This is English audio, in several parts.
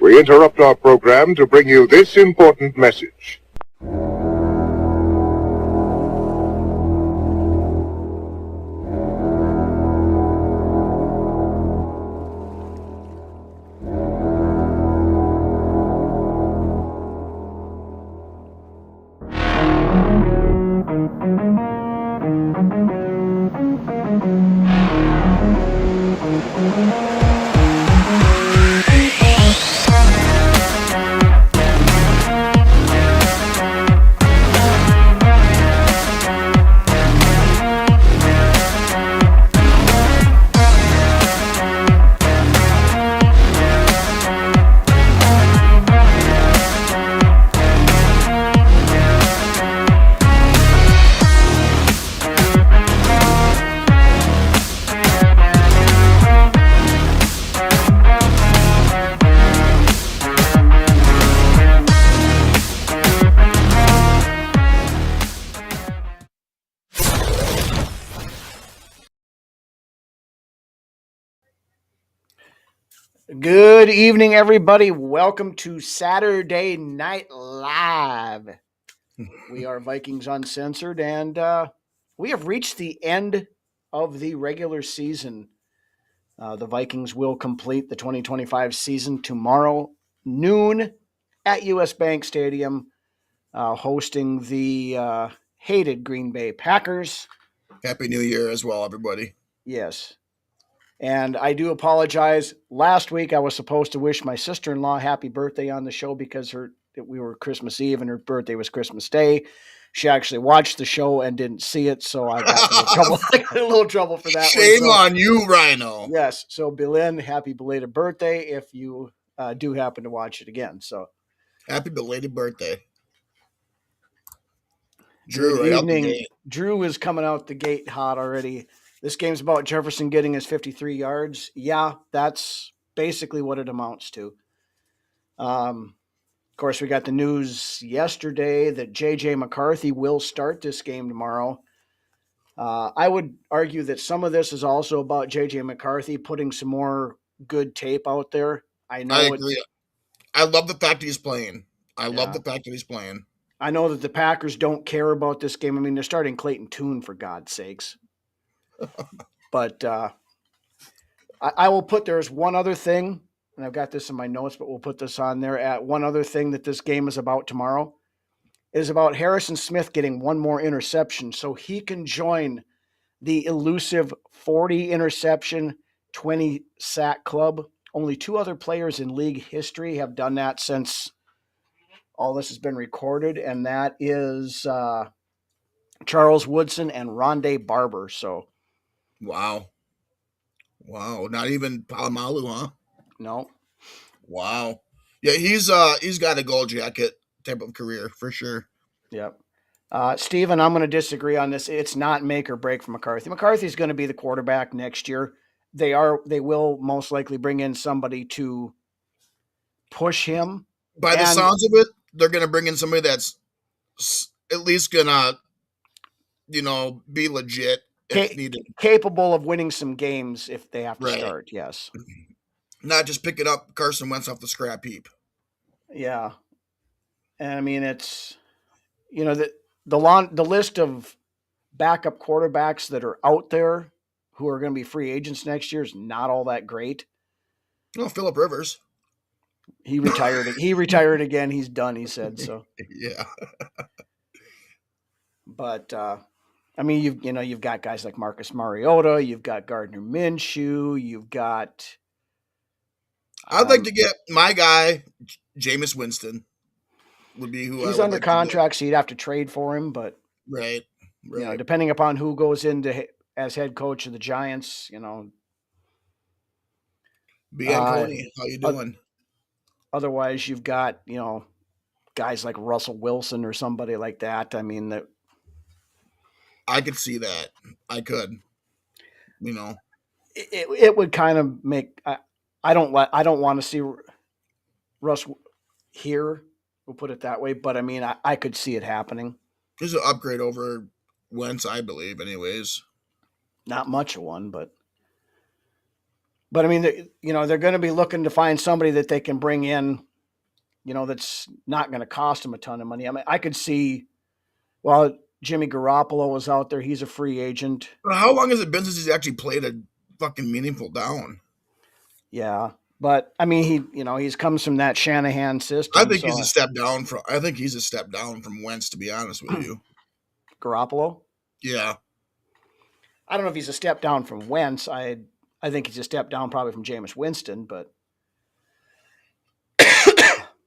We interrupt our program to bring you this important message. Good evening, everybody. Welcome to Saturday Night Live. We are Vikings Uncensored, and we have reached the end of the regular season. The Vikings will complete the 2025 season tomorrow, noon, at US Bank Stadium, hosting the hated Green Bay Packers. Happy New Year as well, everybody. Yes. And I do apologize. Last week, I was supposed to wish my sister-in-law happy birthday on the show because we were Christmas Eve and her birthday was Christmas Day. She actually watched the show and didn't see it, so I got in trouble. I got in a little trouble for that. Shame on you, Rhino. Yes. So, Belen, happy belated birthday if you do happen to watch it again. So, happy belated birthday. Drew, right out the gate. Drew is coming out the gate hot already. This game's about Jefferson getting his 53 yards. Yeah, that's basically what it amounts to. Of course, we got the news yesterday that J.J. McCarthy will start this game tomorrow. I would argue that some of this is also about J.J. McCarthy putting some more good tape out there. I agree. I love the fact that he's playing. I know that the Packers don't care about this game. I mean, they're starting Clayton Tune, for God's sakes. But I will put, there's one other thing, and I've got this in my notes, but we'll put this on there. At one other thing that this game is about tomorrow is about Harrison Smith getting one more interception so he can join the elusive 40 interception, 20 sack club. Only two other players in league history have done that since all this has been recorded, and that is Charles Woodson and Rondé Barber. So, wow, not even Palomalu, huh? No. Wow. Yeah, he's got a gold jacket type of career for sure. Yep. Steven, I'm going to disagree on this. It's not make or break for McCarthy. McCarthy's going to be the quarterback next year. They will most likely bring in somebody to push him. By the sounds of it, they're going to bring in somebody that's at least going to, be legit if needed. Capable of winning some games if they have to start, yes. Not just picking up Carson Wentz off the scrap heap. Yeah. And I mean, it's, the list of backup quarterbacks that are out there who are going to be free agents next year is not all that great. No, Phillip Rivers. He retired. He retired again. He's done, he said so. Yeah. But, I mean, you've got guys like Marcus Mariota, you've got Gardner Minshew, you've got I'd like to get my guy, Jameis Winston, would be who I He's would under like to get. contract, so you'd have to trade for him. But Right. depending upon who goes into as head coach of the Giants, Bianconi, how you doing? Otherwise, you've got guys like Russell Wilson or somebody like that. I mean, I could see that. I could. It would kind of make. I don't want to see Russ here. We'll put it that way. But I mean, I could see it happening. There's an upgrade over Wentz, I believe. Anyways, not much of one, but I mean, they're going to be looking to find somebody that they can bring in. That's not going to cost them a ton of money. I mean, I could see. Well, Jimmy Garoppolo was out there. He's a free agent. But how long has it been since he's actually played a fucking meaningful down? Yeah, but I mean, he's comes from that Shanahan system. I think he's a step down from. I think he's a step down from Wentz, to be honest with you. Garoppolo. Yeah. I don't know if he's a step down from Wentz. I think he's a step down probably from Jameis Winston, but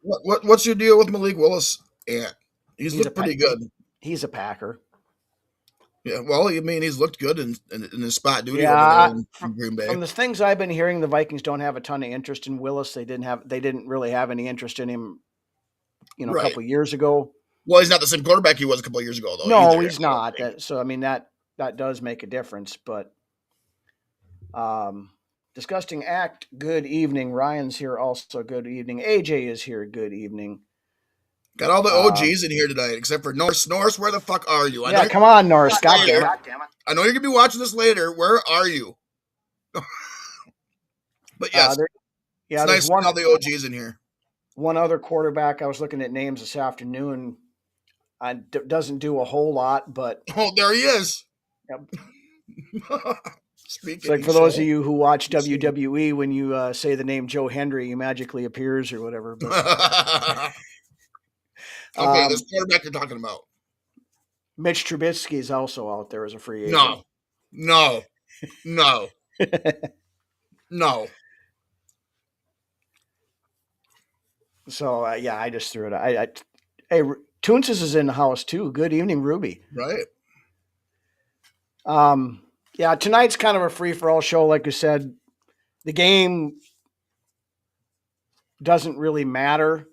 what's your deal with Malik Willis? Yeah, he's looked pretty good. He's a Packer. Yeah, well, I mean, he's looked good in his spot duty over there in Green Bay. From the things I've been hearing, the Vikings don't have a ton of interest in Willis. They didn't really have any interest in him, a couple of years ago. Well, he's not the same quarterback he was a couple of years ago, though. No, he's not. So I mean that does make a difference. But disgusting act. Good evening. Ryan's here also. Good evening. AJ is here. Good evening. Got all the OGs in here tonight, except for Norse. Norse, where the fuck are you? Come on, Norse. God damn it. I know you're gonna be watching this later. Where are you? But yes, it's nice to have the OGs in here. One other quarterback. I was looking at names this afternoon. Doesn't do a whole lot, but there he is. Yep. It's like for those of you who watch WWE, when you say the name Joe Hendry, he magically appears or whatever. But, okay, this quarterback you're talking about. Mitch Trubisky is also out there as a free agent. No. So I just threw it. Hey, Toonces is in the house too. Good evening, Ruby. Right. Yeah, tonight's kind of a free-for-all show. Like you said, the game doesn't really matter.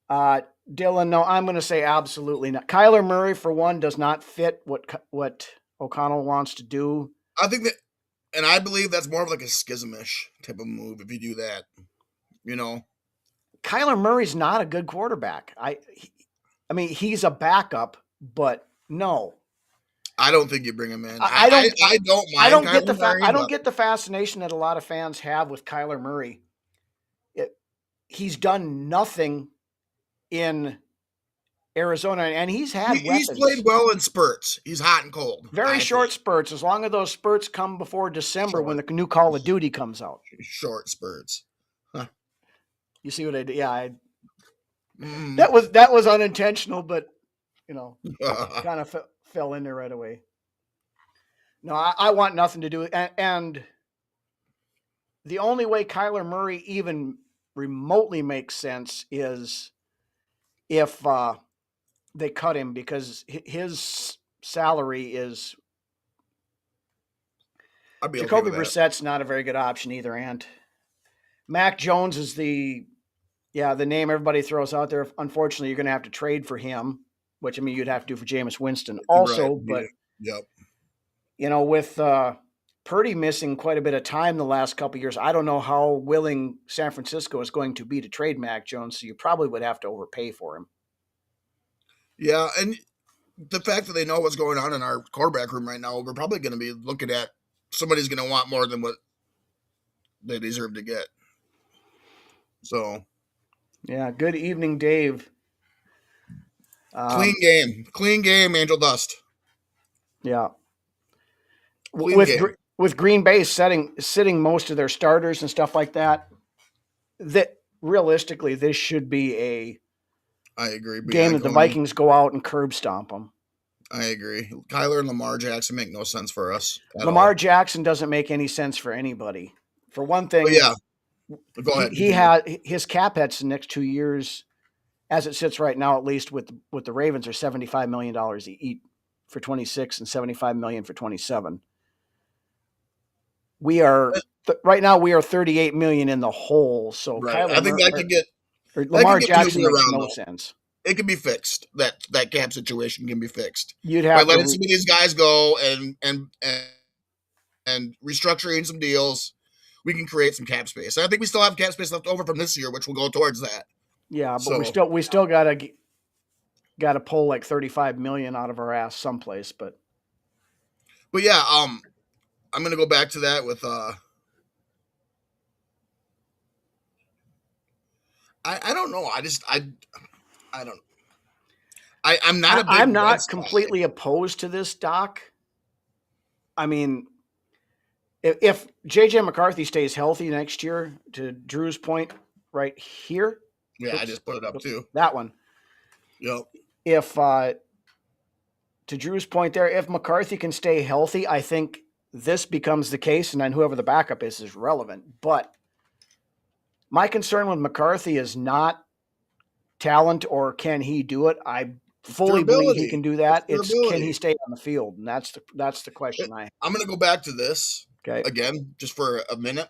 Dylan, no, I'm going to say absolutely not. Kyler Murray, for one, does not fit what O'Connell wants to do. I think that, and I believe that's more of like a schismish type of move if you do that. Kyler Murray's not a good quarterback. I mean, he's a backup, but no. I don't think you bring him in. I don't mind get the fascination that a lot of fans have with Kyler Murray. He's done nothing in Arizona, and he's had weapons. He's played well in spurts. He's hot and cold. Very short spurts, as long as those spurts come before December when the new Call of Duty comes out. Short spurts. Huh. You see what I did? Yeah, that was unintentional, but kind of fell in there right away. No, I want nothing to do with it. And the only way Kyler Murray even remotely makes sense is if they cut him, because his salary is. Jacoby Brissett's not a very good option either, and Mac Jones is the name everybody throws out there. Unfortunately, you're going to have to trade for him, which I mean you'd have to do for Jameis Winston also. Right. But with Purdy missing quite a bit of time the last couple of years, I don't know how willing San Francisco is going to be to trade Mac Jones. So you probably would have to overpay for him. Yeah, and the fact that they know what's going on in our quarterback room right now, we're probably going to be looking at somebody's going to want more than what they deserve to get. So, yeah. Good evening, Dave. Clean game, Angel Dust. Yeah. With Green Bay sitting most of their starters and stuff like that, that realistically this should be I agree. Game that the Vikings go out and curb stomp them. I agree. Kyler and Lamar Jackson make no sense for us at Lamar all. Jackson doesn't make any sense for anybody. For one But thing, yeah, go ahead. he Continue. had his cap hits the next 2 years, as it sits right now, at least with the Ravens, are $75 million each for 26 and $75 million for 27. We are right now we are 38 million in the hole. So Right. I think that Lamar can get Jackson maneuvered makes around no though. sense. It can be fixed. That cap situation can be fixed You'd by have letting to, some of these guys go and restructuring some deals. We can create some cap space. And I think we still have cap space left over from this year, which will go towards that. yeah, but So, we still got to pull like 35 million out of our ass someplace. But yeah, I'm gonna go back to that with I don't know. I don't. I'm not a big I'm Reds not guy. completely opposed to this, Doc. I mean, if JJ McCarthy stays healthy next year, to Drew's point right here, Yeah, I just put it up oops, too. that one. Yep. If to Drew's point there, if McCarthy can stay healthy, I think this becomes the case, and then whoever the backup is relevant. But my concern with McCarthy is not talent or can he do it. I fully believe he can do that. It's can he stay on the field, and that's the question I have. I'm gonna go back to this Okay. again just for a minute,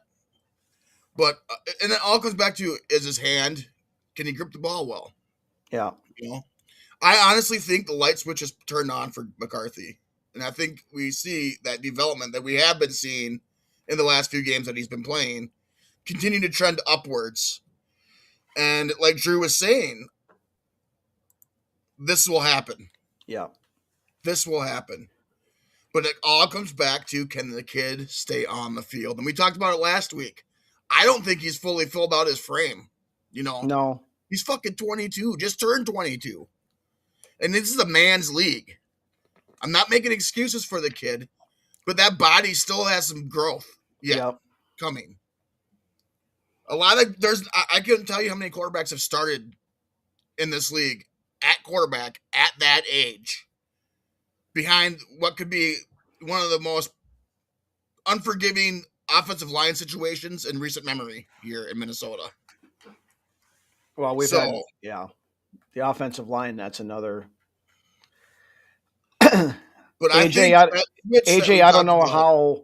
but and it all comes back to is his hand, can he grip the ball well? Yeah. You know, I honestly think the light switch is turned on for McCarthy, and I think we see that development that we have been seeing in the last few games that he's been playing continue to trend upwards. And like Drew was saying, this will happen. Yeah. This will happen. But it all comes back to can the kid stay on the field? And we talked about it last week. I don't think he's fully filled out his frame. You know, No. he's fucking 22, just turned 22. And this is a man's league. I'm not making excuses for the kid, but that body still has some growth coming. A lot of I couldn't tell you how many quarterbacks have started in this league at quarterback at that age behind what could be one of the most unforgiving offensive line situations in recent memory here in Minnesota. Well, we've had the offensive line. That's another. But AJ, I don't know how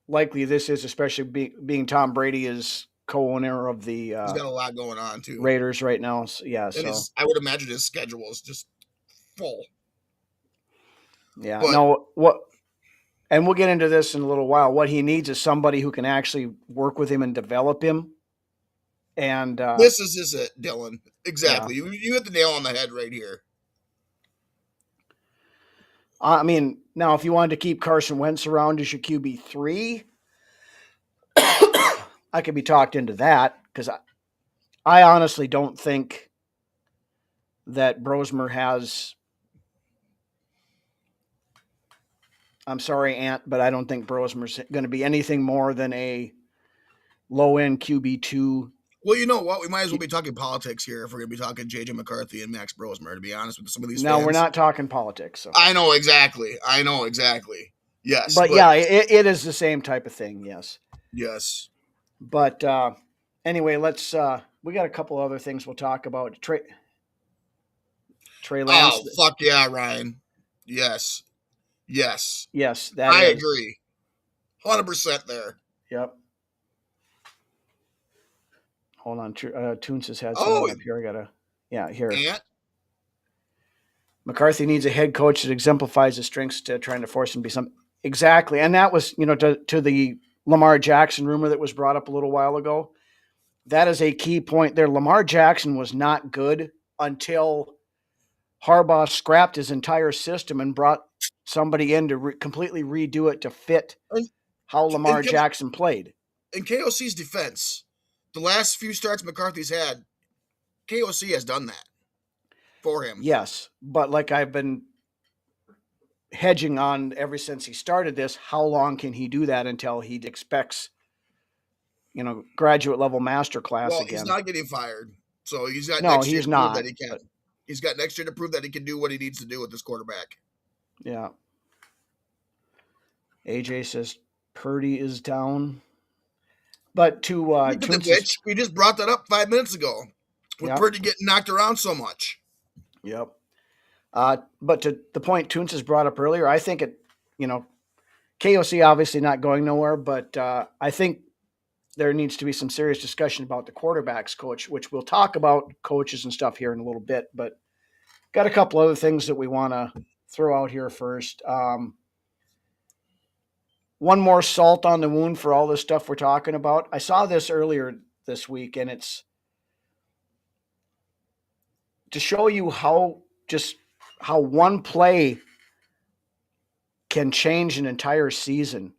likely this is, especially being Tom Brady is co-owner of the. He's got a lot going on too. Raiders right now, so, yeah. And so I would imagine his schedule is just full. Yeah. And we'll get into this in a little while. What he needs is somebody who can actually work with him and develop him. And this is it, Dylan. Exactly. Yeah. You hit the nail on the head right here. I mean, now if you wanted to keep Carson Wentz around as your QB3, I could be talked into that because I honestly don't think that Brosmer has. I'm sorry, Ant, but I don't think Brosmer's going to be anything more than a low-end QB2. Well, you know what? We might as well be talking politics here if we're going to be talking J.J. McCarthy and Max Brosmer, to be honest with some of these fans. We're not talking politics. So. I know exactly. Yes. But yeah, it is the same type of thing, yes. Yes. But anyway, let's we got a couple other things we'll talk about. Trey Lance. Oh, fuck yeah, Ryan. Yes. I agree. 100% there. Yep. Hold on. Toons has had something up here. Here. Ant? McCarthy needs a head coach that exemplifies his strengths to trying to force him to be some. Exactly. And that was, to the Lamar Jackson rumor that was brought up a little while ago. That is a key point there. Lamar Jackson was not good until Harbaugh scrapped his entire system and brought somebody in to completely redo it to fit how Lamar Jackson played. In KOC's defense, the last few starts McCarthy's had, KOC has done that for him. Yes, but like I've been hedging on ever since he started this, how long can he do that until he expects, graduate level master class again? He's not getting fired, so he's got next year to prove that he can. He's got next year to prove that he can do what he needs to do with this quarterback. Yeah. AJ says Purdy is down. But to Speaking of Toonce's, which, we just brought that up 5 minutes ago with yep, Purdy getting knocked around so much. yep. But to the point Toons has brought up earlier, I think you know, KOC obviously not going nowhere, but I think there needs to be some serious discussion about the quarterbacks coach, which we'll talk about coaches and stuff here in a little bit. But got a couple other things that we want to throw out here first. One more salt on the wound for all this stuff we're talking about. I saw this earlier this week, and it's to show you how one play can change an entire season.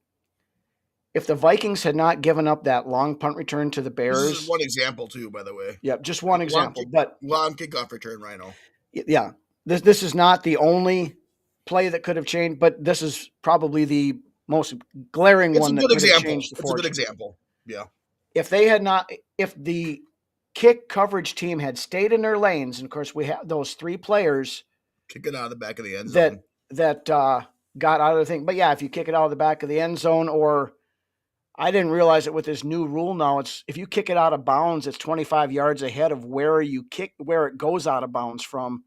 If the Vikings had not given up that long punt return to the This is Bears, one example, too, by the way. yep, just one example, but Long kickoff return, Rhino. yeah, this is not the only play that could have changed, but this is probably the most glaring It's a one that good could have example. changed the It's a good fortune. example. Yeah. If they had not, if the kick coverage team had stayed in their lanes, and of course we have those three players Kick it out of the back of the end zone. that got out of the thing. But yeah, if you kick it out of the back of the end zone, or I didn't realize it with this new rule now, it's if you kick it out of bounds, it's 25 yards ahead of where it goes out of bounds from.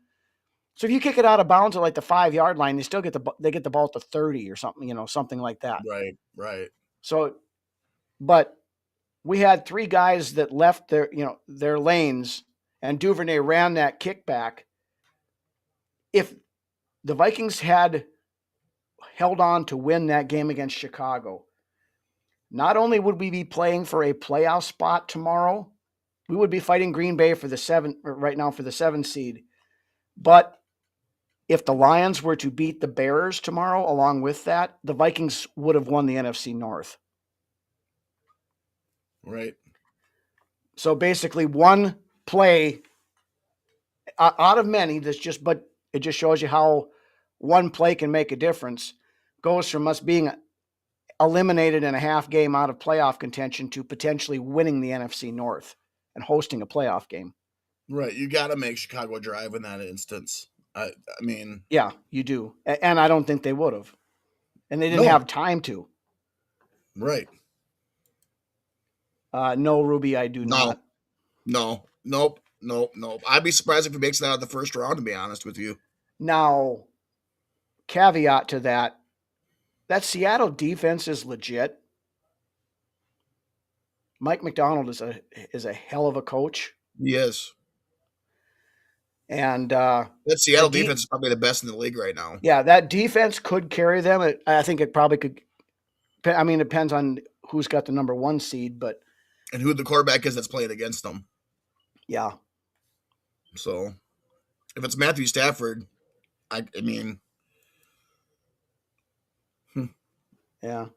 So if you kick it out of bounds at like the 5 yard line, they get the ball to 30 or something, something like that. Right. So, but we had three guys that left their lanes, and Duvernay ran that kickback. If the Vikings had held on to win that game against Chicago, not only would we be playing for a playoff spot tomorrow, we would be fighting Green Bay for the seven seed. But if the Lions were to beat the Bears tomorrow, along with that, the Vikings would have won the NFC North. Right. So basically, one play out of many. But it just shows you how one play can make a difference. Goes from us being eliminated in a half game out of playoff contention to potentially winning the NFC North and hosting a playoff game. Right. You got to make Chicago drive in that instance. I mean, yeah, you do, and I don't think they would have, and they didn't have time to. Right. No, Ruby, I do not. No. Nope. I'd be surprised if he makes it out of the first round, to be honest with you. Now, caveat to that Seattle defense is legit. Mike McDonald is a hell of a coach. He is. And that Seattle defense is probably the best in the league right now. Yeah, that defense could carry them. I think it probably could. I mean, it depends on who's got the number one seed, but and who the quarterback is that's playing against them. Yeah. So, if it's Matthew Stafford, I mean, yeah.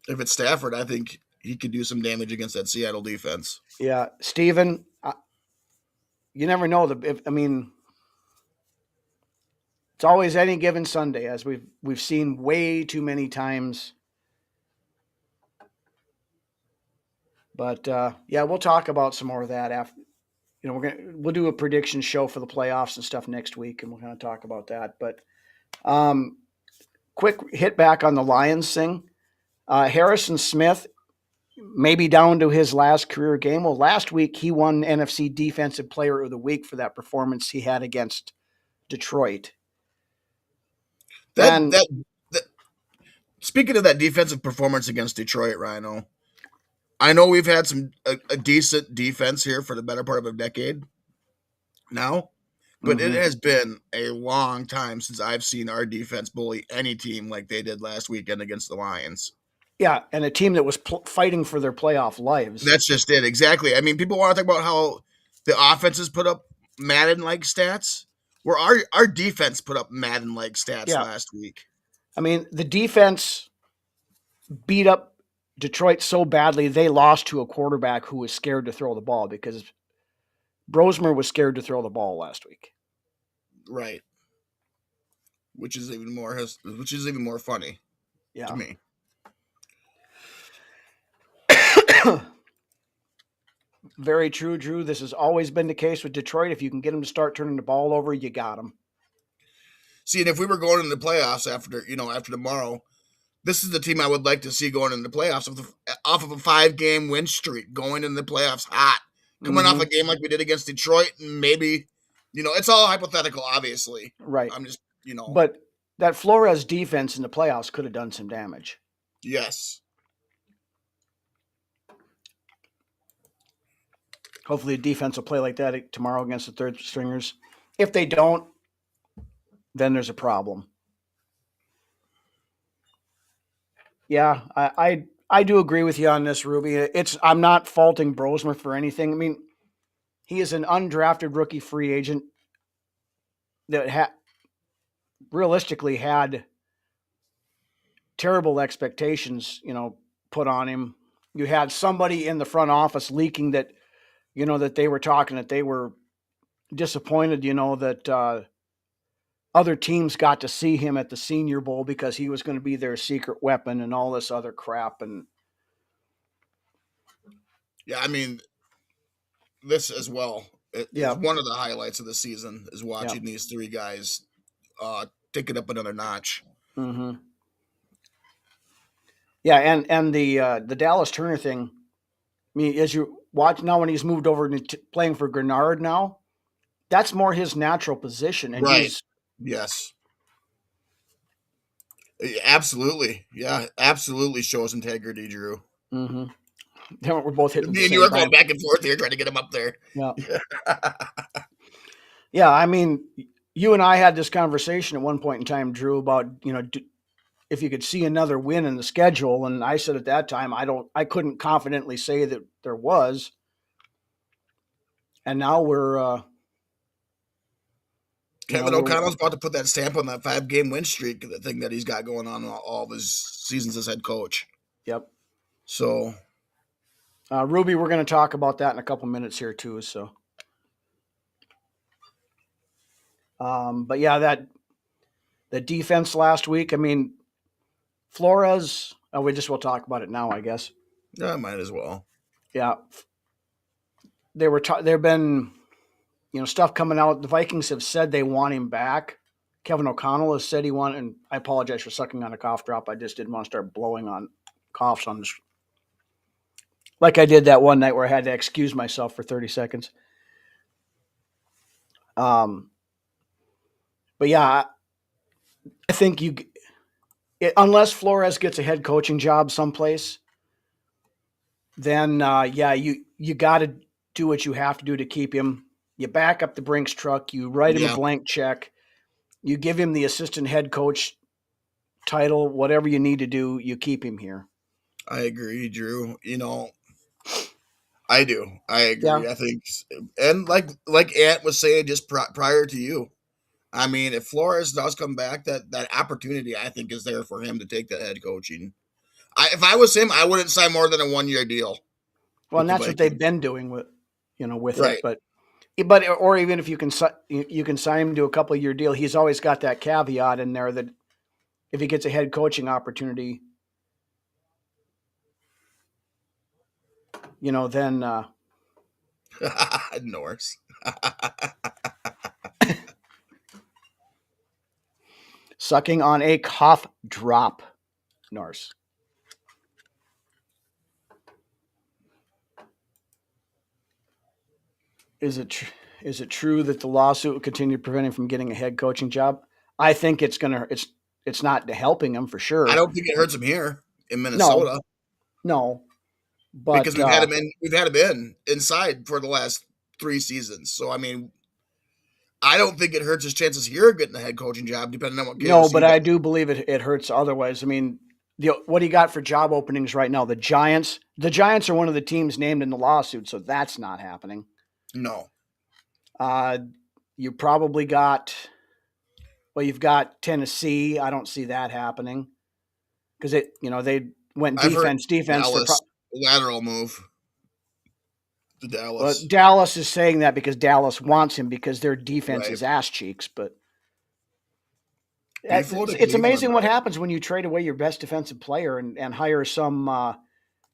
If it's Stafford, I think he could do some damage against that Seattle defense. Yeah, Steven, you never know. It's always any given Sunday, as we've seen way too many times. But yeah, we'll talk about some more of that after. We'll do a prediction show for the playoffs and stuff next week, and we're going to talk about that. But quick hit back on the Lions thing. Harrison Smith maybe down to his last career game. Well, last week he won NFC Defensive Player of the Week for that performance he had against Detroit. Speaking of that defensive performance against Detroit, Rhino, I know we've had a decent defense here for the better part of a decade now, but It has been a long time since I've seen our defense bully any team like they did last weekend against the Lions. Yeah, and a team that was fighting for their playoff lives. That's just it, exactly. I mean, people want to talk about how the offenses put up Madden-like stats, where our defense put up Madden-like stats last week. I mean, the defense beat up Detroit so badly they lost to a quarterback who was scared to throw the ball because Brosmer was scared to throw the ball last week. Right. Which is even more funny to me. Very true, Drew. This has always been the case with Detroit. If you can get them to start turning the ball over, you got them. See, and if we were going into the playoffs after tomorrow, this is the team I would like to see going into the playoffs off of a 5-game win streak, going into the playoffs hot, coming off a game like we did against Detroit, and maybe, it's all hypothetical, obviously. Right. I'm just, But that Flores defense in the playoffs could have done some damage. Yes. Hopefully the defense will play like that tomorrow against the third stringers. If they don't, then there's a problem. Yeah, I do agree with you on this, Ruby. I'm not faulting Brosmer for anything. I mean, he is an undrafted rookie free agent that realistically had terrible expectations, put on him. You had somebody in the front office leaking that, that they were talking, that they were disappointed, that other teams got to see him at the Senior Bowl because he was going to be their secret weapon and all this other crap. And yeah, I mean, this as well. It's one of the highlights of the season is watching these three guys take it up another notch. Mm-hmm. Yeah, and the Dallas Turner thing. I mean, as you watch now, when he's moved over to playing for Grenard now, that's more his natural position. And right. Yes. Absolutely. Yeah, absolutely shows integrity, Drew. Mm-hmm. We're both hitting. Me and you are going back and forth here trying to get him up there. Yeah. Yeah, I mean, you and I had this conversation at one point in time, Drew, about if you could see another win in the schedule, and I said at that time I couldn't confidently say that there was. And now we're Kevin O'Connell's about to put that stamp on that 5-game win streak, the thing that he's got going on all of his seasons as head coach. Yep. So, Ruby, we're going to talk about that in a couple minutes here too. So, but yeah, the defense last week. I mean, Flores. We'll talk about it now, I guess. Yeah, might as well. Yeah, there've been stuff coming out. The Vikings have said they want him back. Kevin O'Connell has said he wanted, and I apologize for sucking on a cough drop. I just didn't want to start blowing on coughs on this, like I did that one night where I had to excuse myself for 30 seconds. But yeah, I think unless Flores gets a head coaching job someplace, then you got to do what you have to do to keep him. You back up the Brinks truck. You write him a blank check. You give him the assistant head coach title. Whatever you need to do, you keep him here. I agree, Drew. I do. I agree. Yeah. I think, and like Ant was saying just prior to you, I mean, if Flores does come back, that opportunity I think is there for him to take that head coaching. If I was him, I wouldn't sign more than a 1-year deal. Well, and that's what they've been doing with right. it, but or even if you can sign him to a couple of year deal, he's always got that caveat in there that if he gets a head coaching opportunity, then Norse. Sucking on a cough drop, Norse. Is it true that the lawsuit will continue to prevent him from getting a head coaching job? I think it's not helping him for sure. I don't think it hurts him here in Minnesota. No. But because we've had him inside for the last 3 seasons. So I mean, I don't think it hurts his chances here of getting a head coaching job, depending on what. No, but I do believe it hurts otherwise. I mean, what do you got for job openings right now? The Giants. The Giants are one of the teams named in the lawsuit, so that's not happening. No. You probably got. Well, you've got Tennessee. I don't see that happening because they went defense. Dallas, lateral move to Dallas. Well, Dallas is saying that because Dallas wants him because their defense is ass cheeks. But it's amazing what happens when you trade away your best defensive player and hire some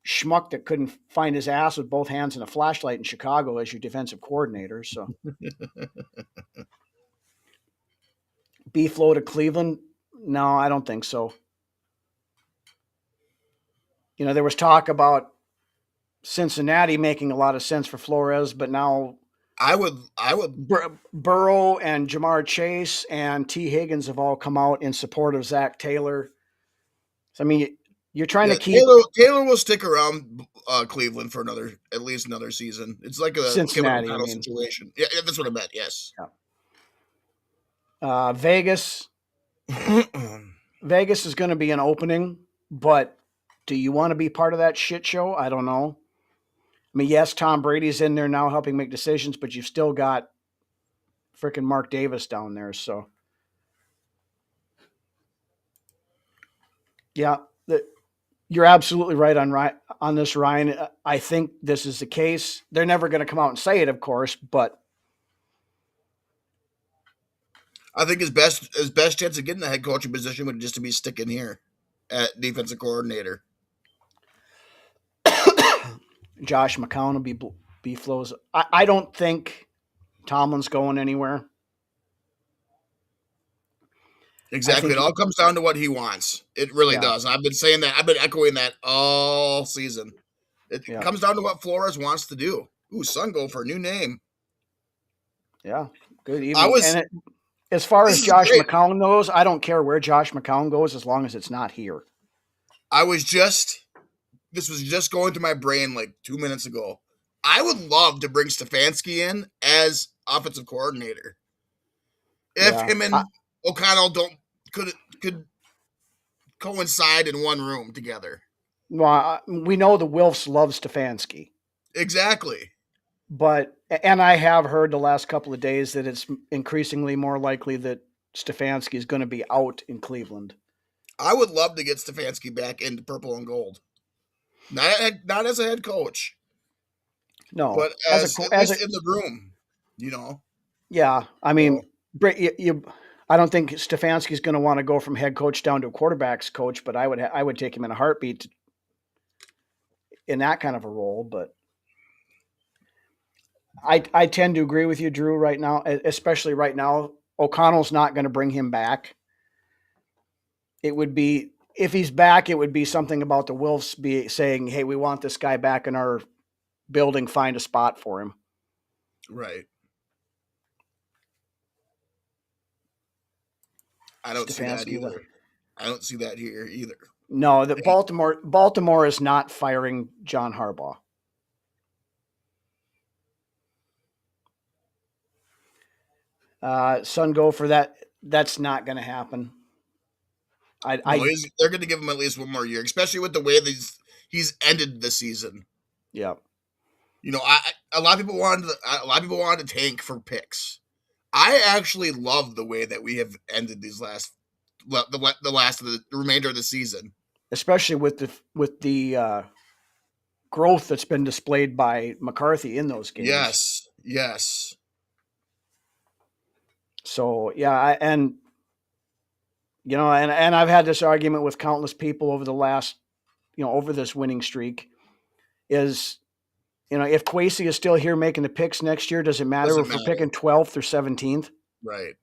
schmuck that couldn't find his ass with both hands and a flashlight in Chicago as your defensive coordinator. So. B-Flow to Cleveland? No, I don't think so. There was talk about Cincinnati making a lot of sense for Flores, but now I would. Burrow and Jamar Chase and T. Higgins have all come out in support of Zach Taylor. So, I mean, you're trying to keep Taylor will stick around Cleveland for at least another season. It's like a Cincinnati, Kevin O'Connell situation. Yeah, that's what I meant. Yes. Yeah. Vegas is going to be an opening, but do you want to be part of that shit show? I don't know. I mean, yes, Tom Brady's in there now helping make decisions, but you've still got freaking Mark Davis down there. So, yeah, you're absolutely right on this, Ryan. I think this is the case. They're never going to come out and say it, of course, but I think his best chance of getting the head coaching position would just to be sticking here at defensive coordinator. Josh McCown will be flows. I don't think Tomlin's going anywhere. Exactly. It all comes down to what he wants. It really does. I've been saying that. I've been echoing that all season. It comes down to what Flores wants to do. Ooh, Sungo for a new name. Yeah. Good evening. As far as Josh McCown goes, I don't care where Josh McCown goes as long as it's not here. This was just going through my brain like 2 minutes ago. I would love to bring Stefanski in as offensive coordinator. If him and O'Connell could coincide in one room together. Well, we know the Wilfs love Stefanski. Exactly. And I have heard the last couple of days that it's increasingly more likely that Stefanski is going to be out in Cleveland. I would love to get Stefanski back into purple and gold. Not as a head coach. No. But as in the room, Yeah. I mean, I don't think Stefanski is going to want to go from head coach down to a quarterback's coach, but I would take him in a heartbeat in that kind of a role. But I tend to agree with you, Drew, right now, especially right now. O'Connell's not going to bring him back. It would be, if he's back, it would be something about the Wilfs be saying, hey, we want this guy back in our building, find a spot for him. Right. I don't see that either. I don't see that here either. No, Baltimore is not firing John Harbaugh. Sun go for that. That's not going to happen. They're going to give him at least one more year, especially with the way that he's ended the season. Yeah. A lot of people wanted to tank for picks. I actually love the way that we have ended these the remainder of the season, especially with the growth that's been displayed by McCarthy in those games. Yes. So yeah, and I've had this argument with countless people over the last, over this winning streak. Is, if Kwesi is still here making the picks next year, does it matter if we're picking 12th or 17th? Right.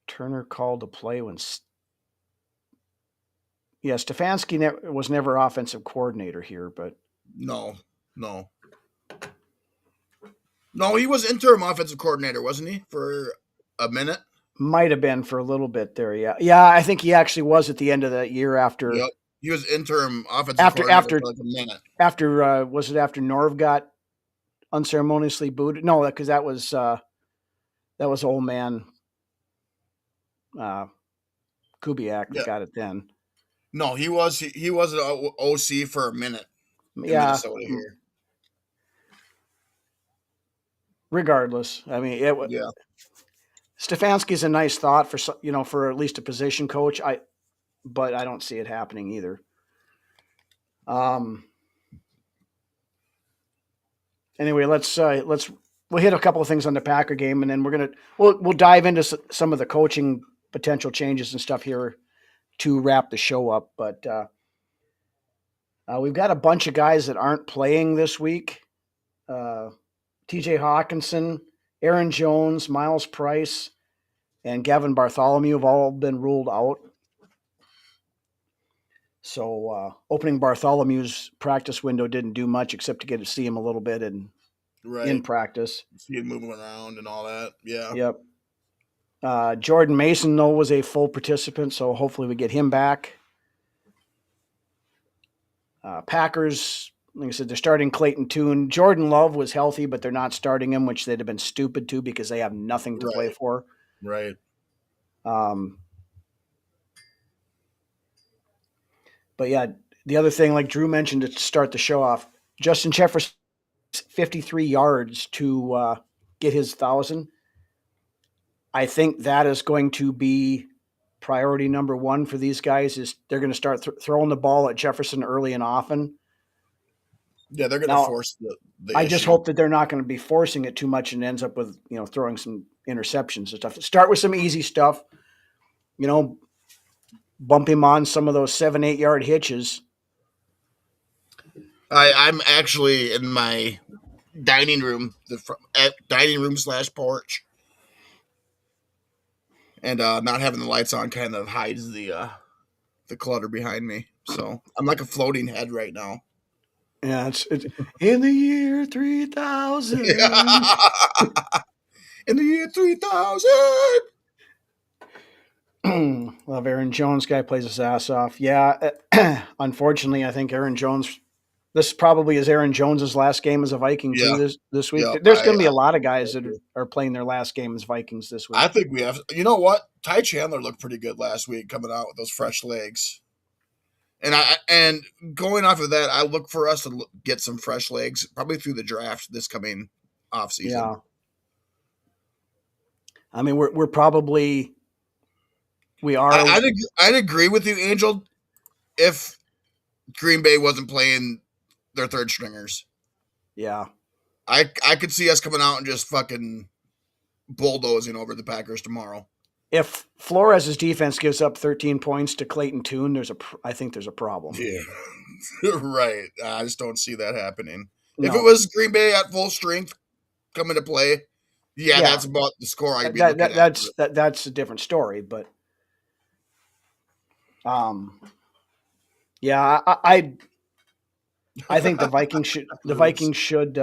Turner called to play when. Yeah, Stefanski was never offensive coordinator here, but. No, he was interim offensive coordinator, wasn't he, for a minute? Might have been for a little bit there, yeah. Yeah, I think he actually was at the end of that year after. Yep, he was interim offensive coordinator for like a minute. Was it after Norv got unceremoniously booted? No, because that was old man Kubiak that got it then. No, he was an OC for a minute. Yeah. Minnesota here. Regardless, I mean, Stefanski's a nice thought for at least a position coach. But I don't see it happening either. Anyway, we'll hit a couple of things on the Packer game, and then we'll dive into some of the coaching potential changes and stuff here to wrap the show up. But we've got a bunch of guys that aren't playing this week. T.J. Hawkinson, Aaron Jones, Miles Price, and Gavin Bartholomew have all been ruled out. So opening Bartholomew's practice window didn't do much except to get to see him a little bit in Right. practice. See him moving around and all that. Yeah. Yep. Jordan Mason, though, was a full participant, so hopefully we get him back. Packers, like I said, they're starting Clayton Tune. Jordan Love was healthy, but they're not starting him, which they'd have been stupid to because they have nothing to play for. Right. But yeah, the other thing, like Drew mentioned to start the show off, Justin Jefferson, 53 yards to get his 1,000. I think that is going to be priority number one for these guys. Is they're going to start throwing the ball at Jefferson early and often. Yeah, they're going to force the I issue. just hope that they're not going to be forcing it too much and ends up with throwing some interceptions and stuff. Start with some easy stuff. Bump him on some of those 7-8 yard hitches. I'm actually in my dining room, dining room / porch, and not having the lights on kind of hides the clutter behind me. So I'm like a floating head right now. Yeah, it's in the year 3000. In the year 3000. Love Aaron Jones. Guy plays his ass off. Yeah, unfortunately, I think Aaron Jones. This probably is Aaron Jones's last game as a Viking too this week. Yeah, There's going to be a lot of guys that are playing their last game as Vikings this week. I think we have. You know what? Ty Chandler looked pretty good last week, coming out with those fresh legs. And going off of that, I look for us to get some fresh legs probably through the draft this coming offseason. Yeah. I mean, we're probably. We are. I'd agree with you, Angel, if Green Bay wasn't playing their third stringers. Yeah. I could see us coming out and just fucking bulldozing over the Packers tomorrow. If Flores' defense gives up 13 points to Clayton Tune, I think there's a problem. Yeah. Right. I just don't see that happening. No. If it was Green Bay at full strength coming to play, that's about the score I'd be looking at. That's a different story, but yeah, I think the Vikings should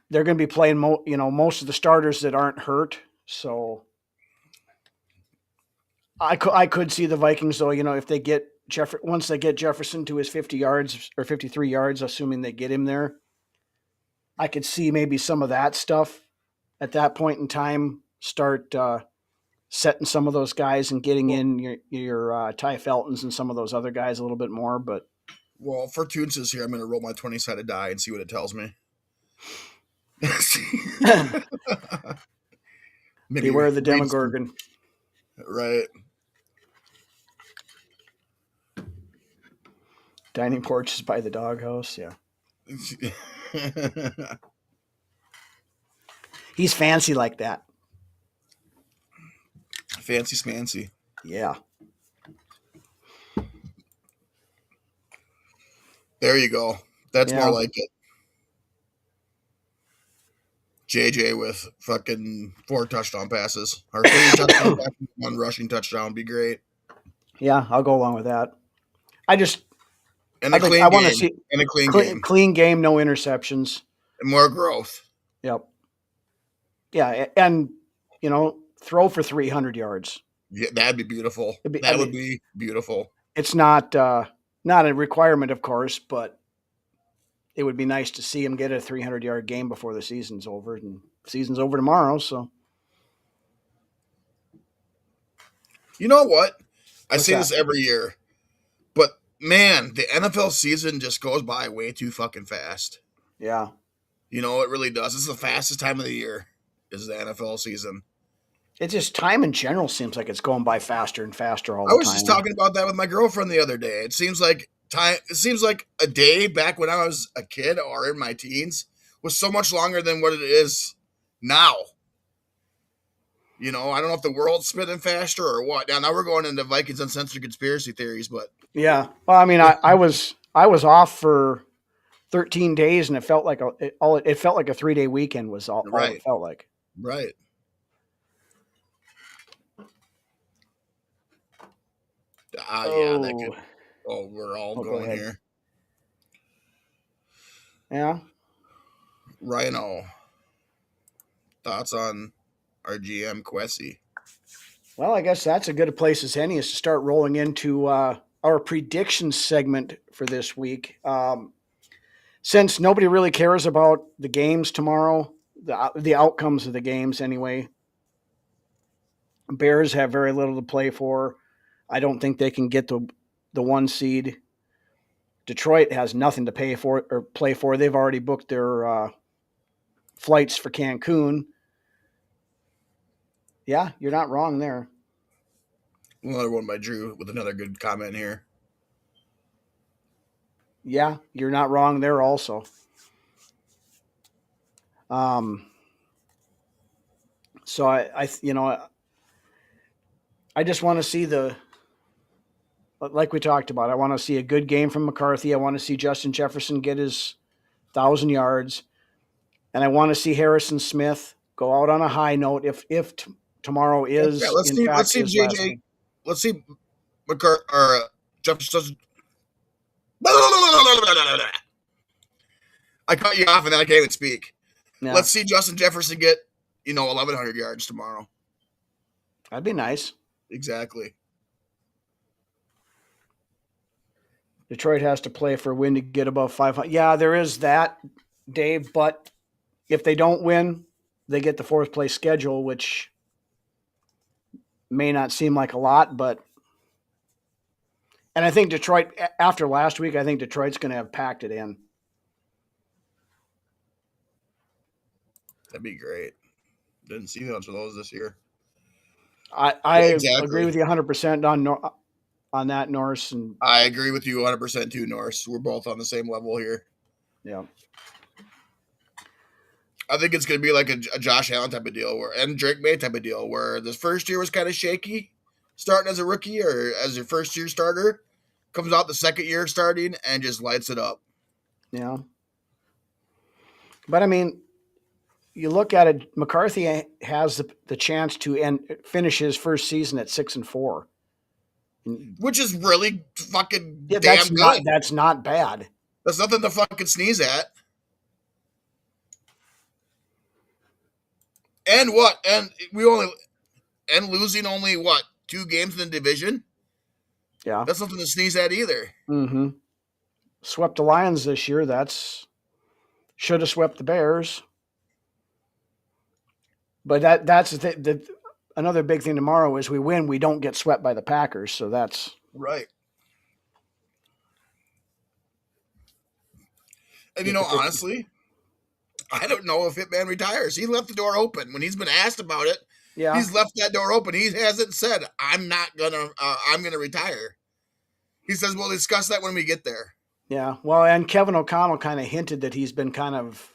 they're going to be playing most of the starters that aren't hurt, so I could see the Vikings though, if they get once they get Jefferson to his 50 yards or 53 yards, assuming they get him there, I could see maybe some of that stuff at that point in time start setting some of those guys and getting in your Ty Feltons and some of those other guys a little bit more. But well, for Tunes is here, I'm going to roll my 20-sided die and see what it tells me. Beware the Demogorgon. Right. Dining porches by the doghouse. Yeah. He's fancy like that. Fancy smancy. Yeah. There you go. That's more like it. JJ with fucking 4 touchdown passes. Or 3 touchdown passes, 1 rushing touchdown would be great. Yeah, I'll go along with that. I want to see a clean game. Clean game, no interceptions. And more growth. Yep. Yeah, and throw for 300 yards. Yeah, that'd be beautiful. That would be beautiful. It's not a requirement, of course, but it would be nice to see him get a 300-yard game before the season's over. And season's over tomorrow, so. You know what? I say this every year, but man, the NFL season just goes by way too fucking fast. Yeah. It really does. This is the fastest time of the year is the NFL season. It's just time in general seems like it's going by faster and faster all the time. I was just talking about that with my girlfriend the other day. It seems like a day back when I was a kid or in my teens was so much longer than what it is now. I don't know if the world's spinning faster or what. Now we're going into Vikings Uncensored conspiracy theories, but yeah. Well, I mean, I was off for 13 days, and it felt like it felt like a 3-day weekend was all Right. it felt like. Right. Yeah, that could. Oh, we're all go going ahead. here. Yeah. Rhino. Thoughts on our GM Quessy? Well, I guess that's a good place as any is to start rolling into our prediction segment for this week. Since nobody really cares about the games tomorrow, the outcomes of the games anyway, Bears have very little to play for. I don't think they can get the 1 seed. Detroit has nothing to pay for or play for. They've already booked their flights for Cancun. Yeah, you're not wrong there. Another one by Drew with another good comment here. Yeah, you're not wrong there also. So I just want to see like we talked about. I want to see a good game from McCarthy. I want to see Justin Jefferson get his 1,000 yards, and I want to see Harrison Smith go out on a high note. If tomorrow is let's see his last JJ. game. Let's see McCarthy or Jefferson. I cut you off and then I can't even speak. Yeah. Let's see Justin Jefferson get 1,100 yards tomorrow. That'd be nice. Exactly. Detroit has to play for a win to get above 500. Yeah, there is that, Dave. But if they don't win, they get the 4th place schedule, which may not seem like a lot, but. And I think Detroit, after last week, I think Detroit's going to have packed it in. That'd be great. Didn't see much of those this year. I agree with you 100% on that, Norris. And I agree with you 100% too, Norris. We're both on the same level here. Yeah. I think it's going to be like a Josh Allen type of deal and Drake May type of deal where the first year was kind of shaky starting as a rookie or as your first year starter, comes out the second year starting and just lights it up. Yeah. But I mean, you look at it, McCarthy has the chance to finish his first season at 6-4. Which is really fucking damn good. Good. That's not bad. That's nothing to fucking sneeze at. And what? And losing only 2 games in the division? Yeah. That's nothing to sneeze at either. Mm-hmm. Swept the Lions this year. Should have swept the Bears. But that's another big thing tomorrow is we win, we don't get swept by the Packers. So that's right. And honestly, I don't know if Hitman retires. He left the door open when he's been asked about it. Yeah, he's left that door open. He hasn't said, I'm gonna retire. He says, we'll discuss that when we get there. Yeah. Well, and Kevin O'Connell kind of hinted that he's been kind of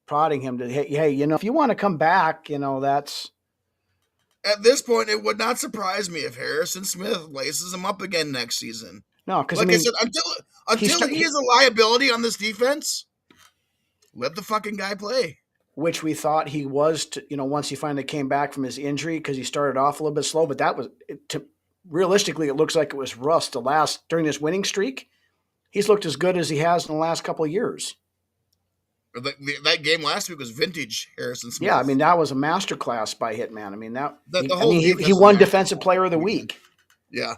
prodding him to, hey, if you want to come back, that's. At this point, it would not surprise me if Harrison Smith laces him up again next season. No, because I said, until he is a liability on this defense, let the fucking guy play. Which we thought he was, once he finally came back from his injury, because he started off a little bit slow. But that was, realistically, it looks like it was rust. During this winning streak, he's looked as good as he has in the last couple of years. That game last week was vintage Harrison Smith. Yeah, I mean, that was a masterclass by Hitman. I mean, he won Defensive Player of the Week. Yeah.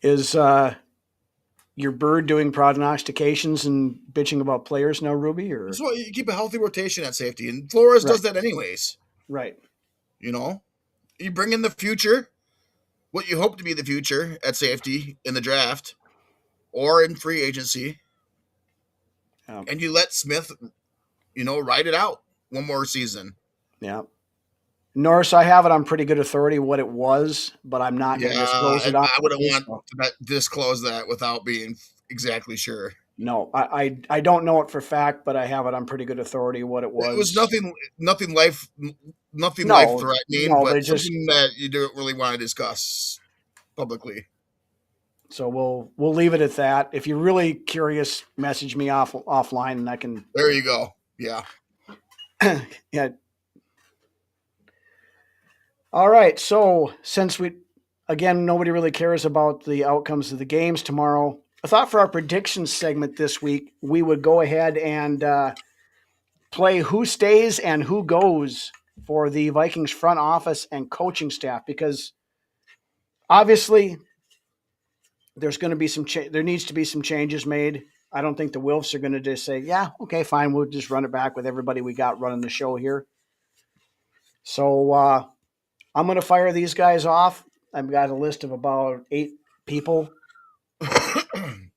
Is your bird doing prognostications and bitching about players now, Ruby? Or that's why you keep a healthy rotation at safety, and Flores does that anyways. Right. You bring in the future, what you hope to be the future at safety in the draft or in free agency, and you let Smith, ride it out one more season. Yeah. Norris, I have it on pretty good authority what it was, but I'm not going to disclose it. I wouldn't want to disclose that without being exactly sure. No, I don't know it for fact, but I have it on pretty good authority what it It was was. nothing life No, threatening, no, they but just something that you don't really want to discuss publicly. so we'll leave it at that. If you're really curious, message me offline and I can There you go. Yeah. yeah. All right. So since we again nobody really cares about the outcomes of the games tomorrow, I thought for our predictions segment this week we would go ahead and play who stays and who goes for the Vikings front office and coaching staff because obviously there's going to be there needs to be some changes made. I don't think the Wilfs are going to just say, yeah, okay, fine, we'll just run it back with everybody we got running the show here. So I'm going to fire these guys off. I've got a list of about 8 people,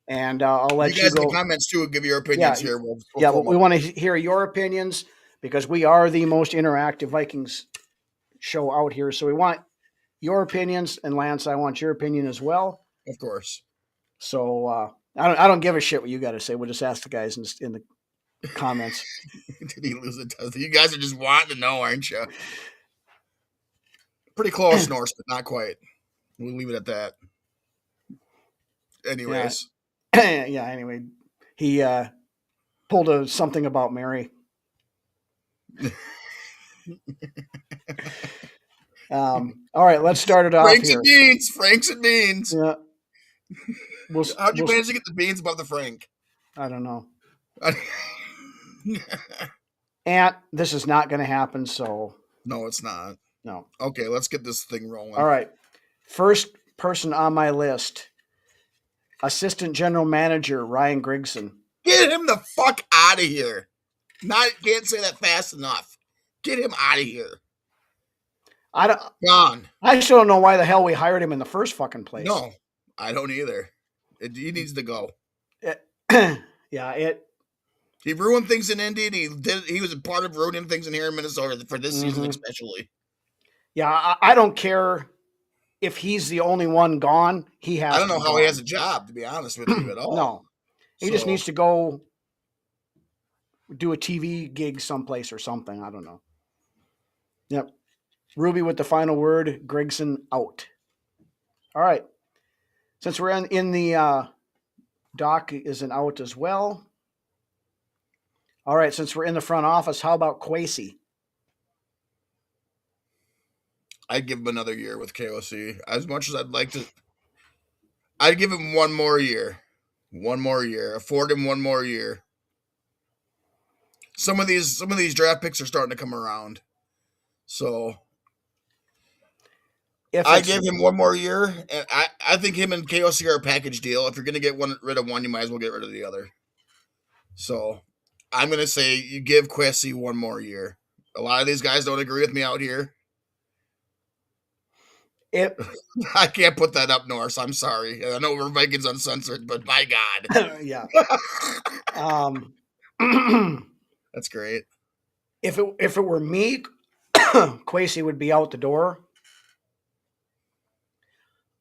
and I'll You let you guys in the go. comments too give your Yeah, opinions here. We'll yeah, pull them we up. want to hear your opinions because we are the most interactive Vikings show out here. So we want your opinions, and Lance, I want your opinion as well. Of course. So I don't give a shit what you got to say. We'll just ask the guys in the comments. Did he lose a test? You guys are just wanting to know, aren't you? Pretty close, Norse, but not quite. We'll leave it at that. Anyways. Yeah. Anyway, he pulled something about Mary. All right, let's start it off Franks here. and beans. Franks and beans. Yeah. How'd you manage to get the beans above the Frank? I don't know. And this is not going to happen, so. No, it's not. No. Okay, let's get this thing rolling. All right. First person on my list, Assistant General Manager Ryan Grigson. Get him the fuck out of here. Can't say that fast enough. Get him out of here. Gone. I still don't know why the hell we hired him in the first fucking place. No, I don't either. He needs to go. He ruined things in Indy. He was a part of ruining things in here in Minnesota for this season especially. Yeah, I don't care if he's the only one gone. He has. I don't know how he has a job, to be honest with you, at all. No, he just needs to go do a TV gig someplace or something. I don't know. Yep. Ruby with the final word. Grigson out. All right. Since we're in the Doc is an out as well. All right. Since we're in the front office, how about Kwesi? I'd give him another year with KOC. As much as I'd like to, I'd give him one more year. One more year. Afford him one more year. Some of these draft picks are starting to come around. So I give him one more year. And I think him and KOC are a package deal. If you're going to get rid of one, you might as well get rid of the other. So I'm going to say you give Kwesi one more year. A lot of these guys don't agree with me out here. I can't put that up, Norse. I'm sorry. I know we're Vikings Uncensored, but my God. Yeah. That's great. If it were me, Kwesi would be out the door.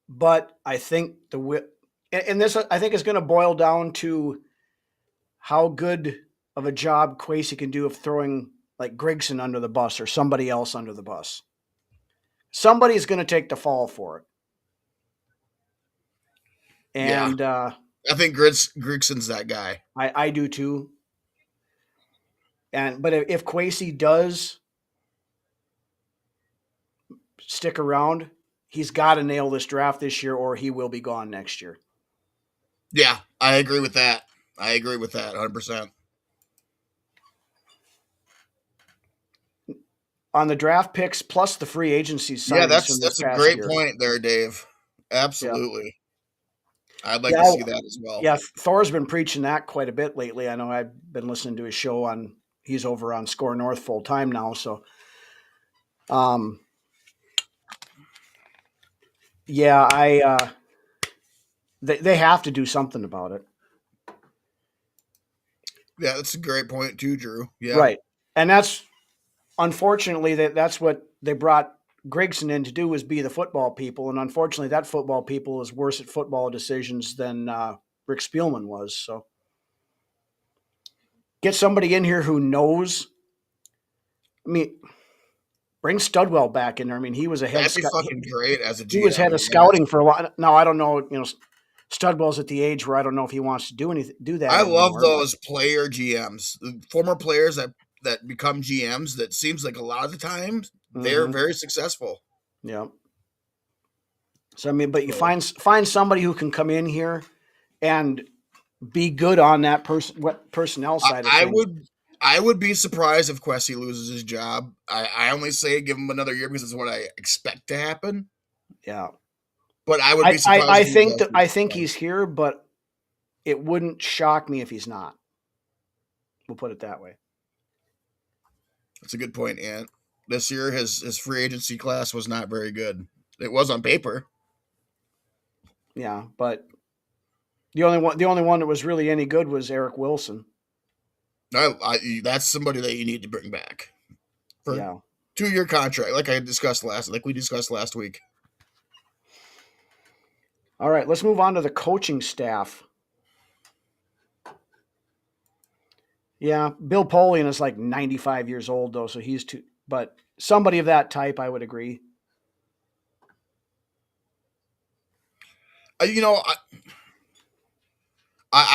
But I think this I think is going to boil down to how good of a job Kwesi can do of throwing like Grigson under the bus or somebody else under the bus. Somebody's going to take the fall for it. And I think Grigson's that guy. I do too. But if Kwesi does stick around, he's got to nail this draft this year or he will be gone next year. Yeah, I agree with that. 100%. On the draft picks plus the free agency signings. Yeah, that's a great point there, Dave. Absolutely. Yeah. I'd like to see that as well. Yeah, Thor's been preaching that quite a bit lately. I know I've been listening to his show he's over on Score North full time now. So, they have to do something about it. Yeah, that's a great point too, Drew. Yeah. Right. And unfortunately, that's what they brought Grigson in to do, is be the football people. And unfortunately, that football people is worse at football decisions than Rick Spielman was. So Get somebody in here who knows. I mean, bring Studwell back in there. I mean, he was a head That'd be scout. fucking great as a He was head GM. of scouting for a while. Now I don't know. Studwell's at the age where I don't know if he wants to do that I love anymore. those player GMs, former players that become GMs. That seems like a lot of the times they're very successful. Yeah. So I mean, but you find somebody who can come in here and be good on that personnel side of things. I would be surprised if Quessy loses his job. I only say give him another year because it's what I expect to happen. Yeah. But I would be surprised. I think he's here, but it wouldn't shock me if he's not. We'll put it that way. That's a good point, Ant. This year his free agency class was not very good. It was on paper. Yeah, but the only one that was really any good was Eric Wilson. That's somebody that you need to bring back for 2-year contract, like we discussed last week. All right, let's move on to the coaching staff. Yeah, Bill Polian is like 95 years old though, so he's too. But somebody of that type, I would agree. I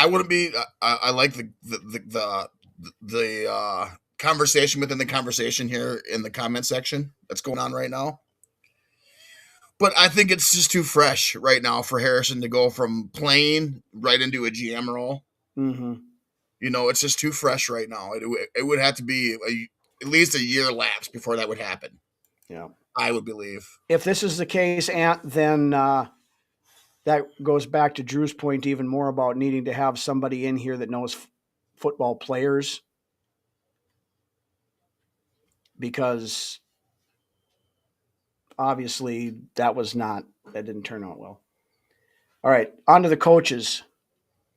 wouldn't be. I like the conversation within the conversation here in the comment section that's going on right now. But I think it's just too fresh right now for Harrison to go from playing right into a GM role. Mm-hmm. It's just too fresh right now. It would have to be at least a year lapse before that would happen. Yeah, I would believe. If this is the case, Ant, then that goes back to Drew's point even more about needing to have somebody in here that knows football players, because obviously that didn't turn out well. All right, on to the coaches.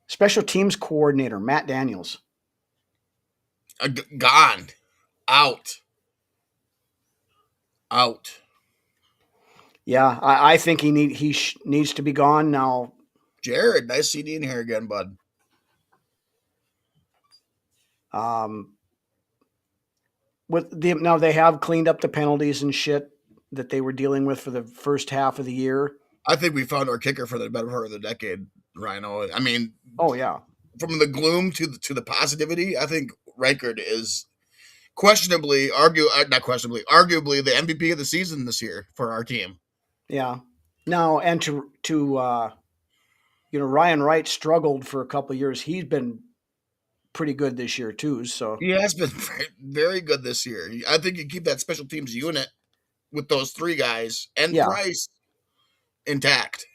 Special teams coordinator, Matt Daniels. Gone. Out. Yeah, I think he needs to be gone now. Jared, nice CD in here again, bud. Now they have cleaned up the penalties and shit that they were dealing with for the first half of the year. I think we found our kicker for the better part of the decade, Rhino. I mean, oh yeah, from the gloom to the positivity, I think Reichard is arguably the MVP of the season this year for our team. Yeah. Now, and to Ryan Wright struggled for a couple of years. He's been pretty good this year too. So he has been very good this year. I think you keep that special teams unit with those three guys and Price intact.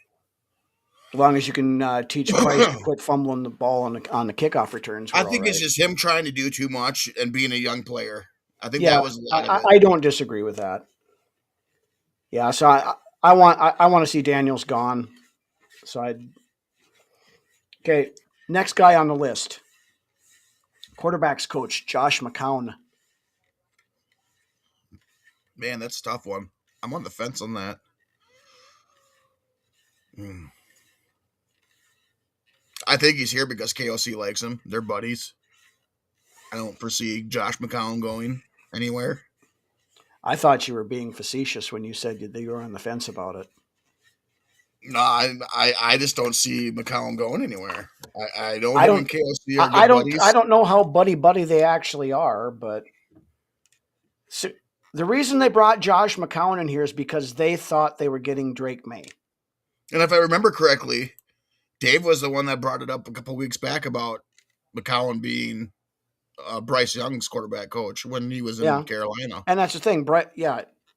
As long as you can teach Price to quit fumbling the ball on the kickoff returns. I think it's just him trying to do too much and being a young player. I think that was a lot of it. I don't disagree with that. Yeah, so I want to see Daniels gone. So okay, next guy on the list. Quarterbacks coach, Josh McCown. Man, that's a tough one. I'm on the fence on that. I think he's here because KOC likes him. They're buddies. I don't foresee Josh McCown going anywhere. I thought you were being facetious when you said that you were on the fence about it. No, I just don't see McCown going anywhere. I don't think KOC are good buddies. I don't know how buddy they actually are, but so the reason they brought Josh McCown in here is because they thought they were getting Drake May. And if I remember correctly, Dave was the one that brought it up a couple of weeks back about McCown being Bryce Young's quarterback coach when he was in Carolina. And that's the thing.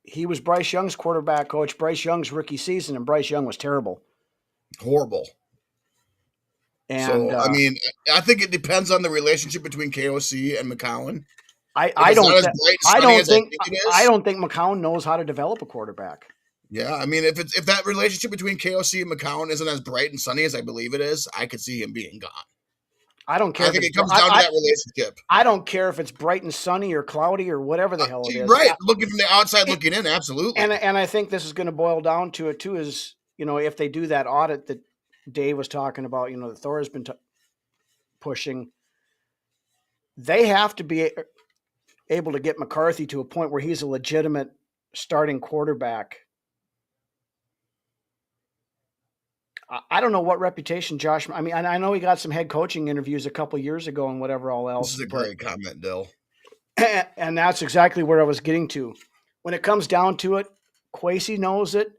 He was Bryce Young's quarterback coach, Bryce Young's rookie season, and Bryce Young was terrible. Horrible. And so, I mean, I think it depends on the relationship between KOC and McCown. I don't think McCown knows how to develop a quarterback. Yeah, I mean, if that relationship between KOC and McCown isn't as bright and sunny as I believe it is, I could see him being gone. I don't care. I think it comes down to that relationship. I don't care if it's bright and sunny or cloudy or whatever the hell it is. Right, looking from the outside looking in, absolutely. And I think this is going to boil down to it too. Is if they do that audit that Dave was talking about, that Thor has been pushing. they have to be able to get McCarthy to a point where he's a legitimate starting quarterback. I don't know what reputation Josh. I mean, I know he got some head coaching interviews a couple years ago and whatever all This else, is a but great comment, Dill. and that's exactly where I was getting to. When it comes down to it, Quasey knows it,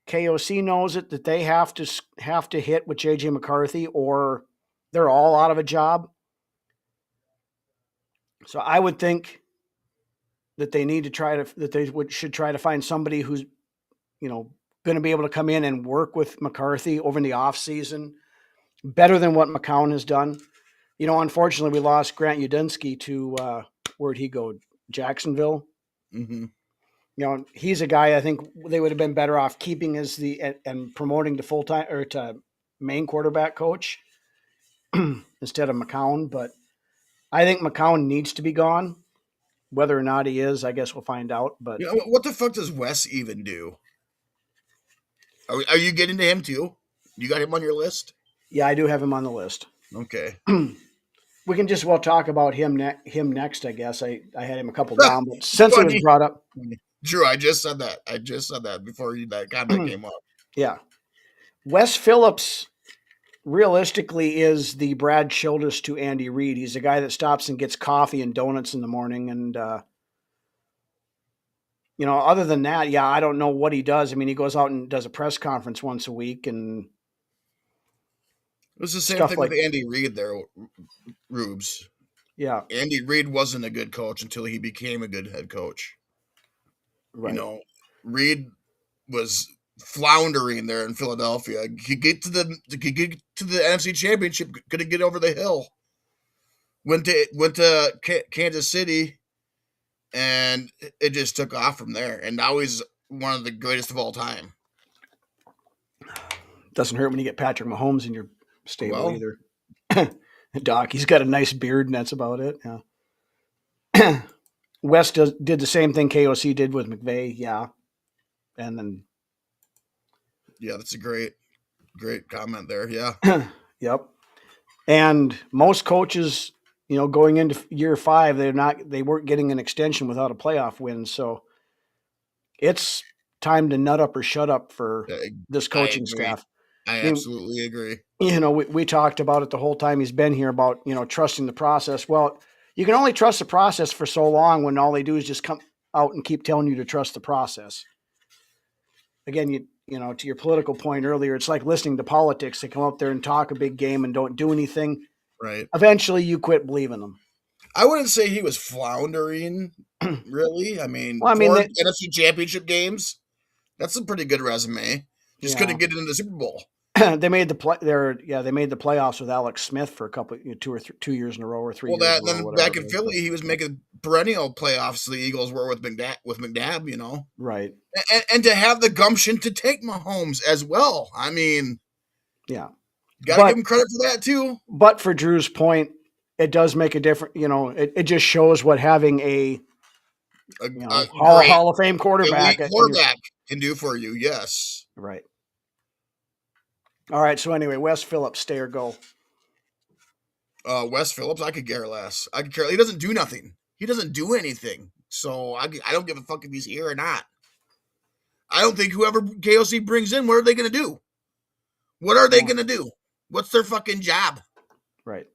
KOC knows it, that they have to hit with JJ McCarthy or they're all out of a job. So I would think that they need to should try to find somebody who's, going to be able to come in and work with McCarthy over in the offseason better than what McCown has done. Unfortunately, we lost Grant Udinsky to where'd he go? Jacksonville. Mm-hmm. He's a guy I think they would have been better off keeping as and promoting to full-time or to main quarterback coach instead of McCown. But I think McCown needs to be gone. Whether or not he is, I guess we'll find out. But what the fuck does Wes even do? Are you getting to him too? You got him on your list? Yeah, I do have him on the list. Okay. We can just talk about him next, I guess. I had him a couple down, but since it was brought up. Drew, I just said that before that comment came up. Yeah. Wes Phillips realistically is the Brad Childress to Andy Reid. He's a guy that stops and gets coffee and donuts in the morning. And, other than that, yeah, I don't know what he does. I mean, he goes out and does a press conference once a week. And it was the same thing with Andy Reid there, Rubes. Yeah. Andy Reid wasn't a good coach until he became a good head coach. Right. Reid was floundering there in Philadelphia. He get to the NFC Championship, couldn't get over the hill. Went to Kansas City, and it just took off from there. And now he's one of the greatest of all time. Doesn't hurt when you get Patrick Mahomes in your stable either. Doc, he's got a nice beard, and that's about it. Yeah. West did the same thing KOC did with McVay, yeah. And then yeah, that's a great comment there. Yeah. Yep. And most coaches, going into year 5, they weren't getting an extension without a playoff win. So it's time to nut up or shut up for this coaching staff. I absolutely agree. We talked about it the whole time he's been here about, trusting the process. Well, you can only trust the process for so long when all they do is just come out and keep telling you to trust the process. Again, to your political point earlier, it's like listening to politics. They come up there and talk a big game and don't do anything. Right. Eventually, you quit believing them. I wouldn't say he was floundering, really. I mean, 4 NFC Championship games, that's a pretty good resume. Just couldn't get into the Super Bowl. They made the playoffs with Alex Smith for a couple, 2 years in a row or 3 years. Well, then back in Philly, he was making perennial playoffs. The Eagles were with McNabb, right? And to have the gumption to take Mahomes as well. I mean, yeah, gotta give him credit for that too. But for Drew's point, it does make a difference. It just shows what having a Hall of Fame quarterback can do for you. Yes, right. All right. So anyway, Wes Phillips, stay or go? Wes Phillips, I could care less. He doesn't do nothing. He doesn't do anything. So I don't give a fuck if he's here or not. I don't think whoever KOC brings in, what are they going to do? What are they going to do? What's their fucking job? Right.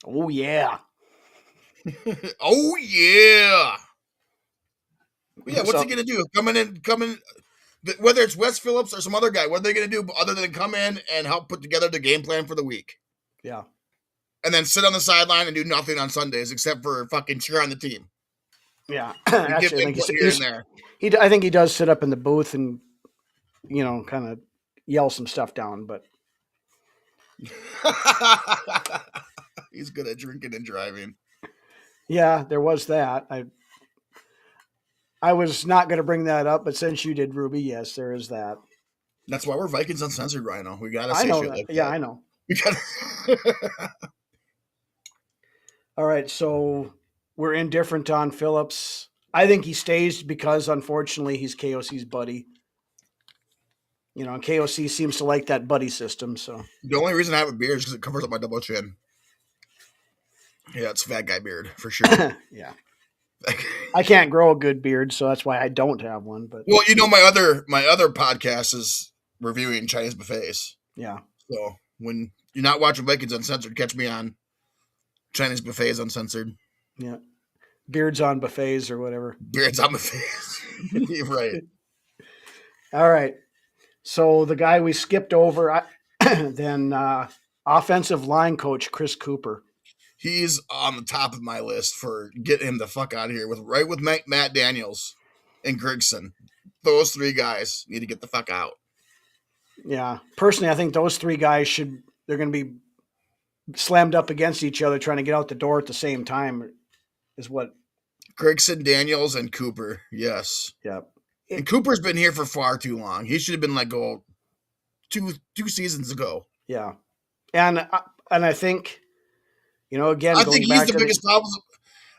Oh, yeah. Oh, yeah. Yeah, what's he going to do? Come in. Whether it's Wes Phillips or some other guy, what are they going to do other than come in and help put together the game plan for the week? Yeah. And then sit on the sideline and do nothing on Sundays except for fucking cheer on the team. Yeah. Actually, I think he does sit up in the booth and, kind of yell some stuff down, but. He's good at drinking and driving. Yeah, there was that. I was not going to bring that up, but since you did, Ruby, yes, there is that. That's why we're Vikings Uncensored, Rhino. We got to say shit like that. Yeah, I know. All right, so we're indifferent on Phillips. I think he stays because, unfortunately, he's KOC's buddy. And KOC seems to like that buddy system. So the only reason I have a beer is because it covers up my double chin. Yeah, it's fat guy beard for sure. Yeah. I can't grow a good beard, so that's why I don't have one. But Well, my other podcast is reviewing Chinese buffets. yeah, So when you're not watching Vikings Uncensored, catch me on Chinese Buffets Uncensored. yeah, beards on buffets or whatever. Beards on buffets. You're right. All right. So the guy we skipped over, then offensive line coach Chris Cooper. He's on the top of my list for getting him the fuck out of here with Matt Daniels and Grigson. Those three guys need to get the fuck out. Yeah, personally, I think those three guys they're going to be slammed up against each other trying to get out the door at the same time is what. Grigson, Daniels, and Cooper. Yes. Yeah. And Cooper's been here for far too long. He should have been let go two seasons ago. Yeah. And I think, again, I think he's the biggest problem.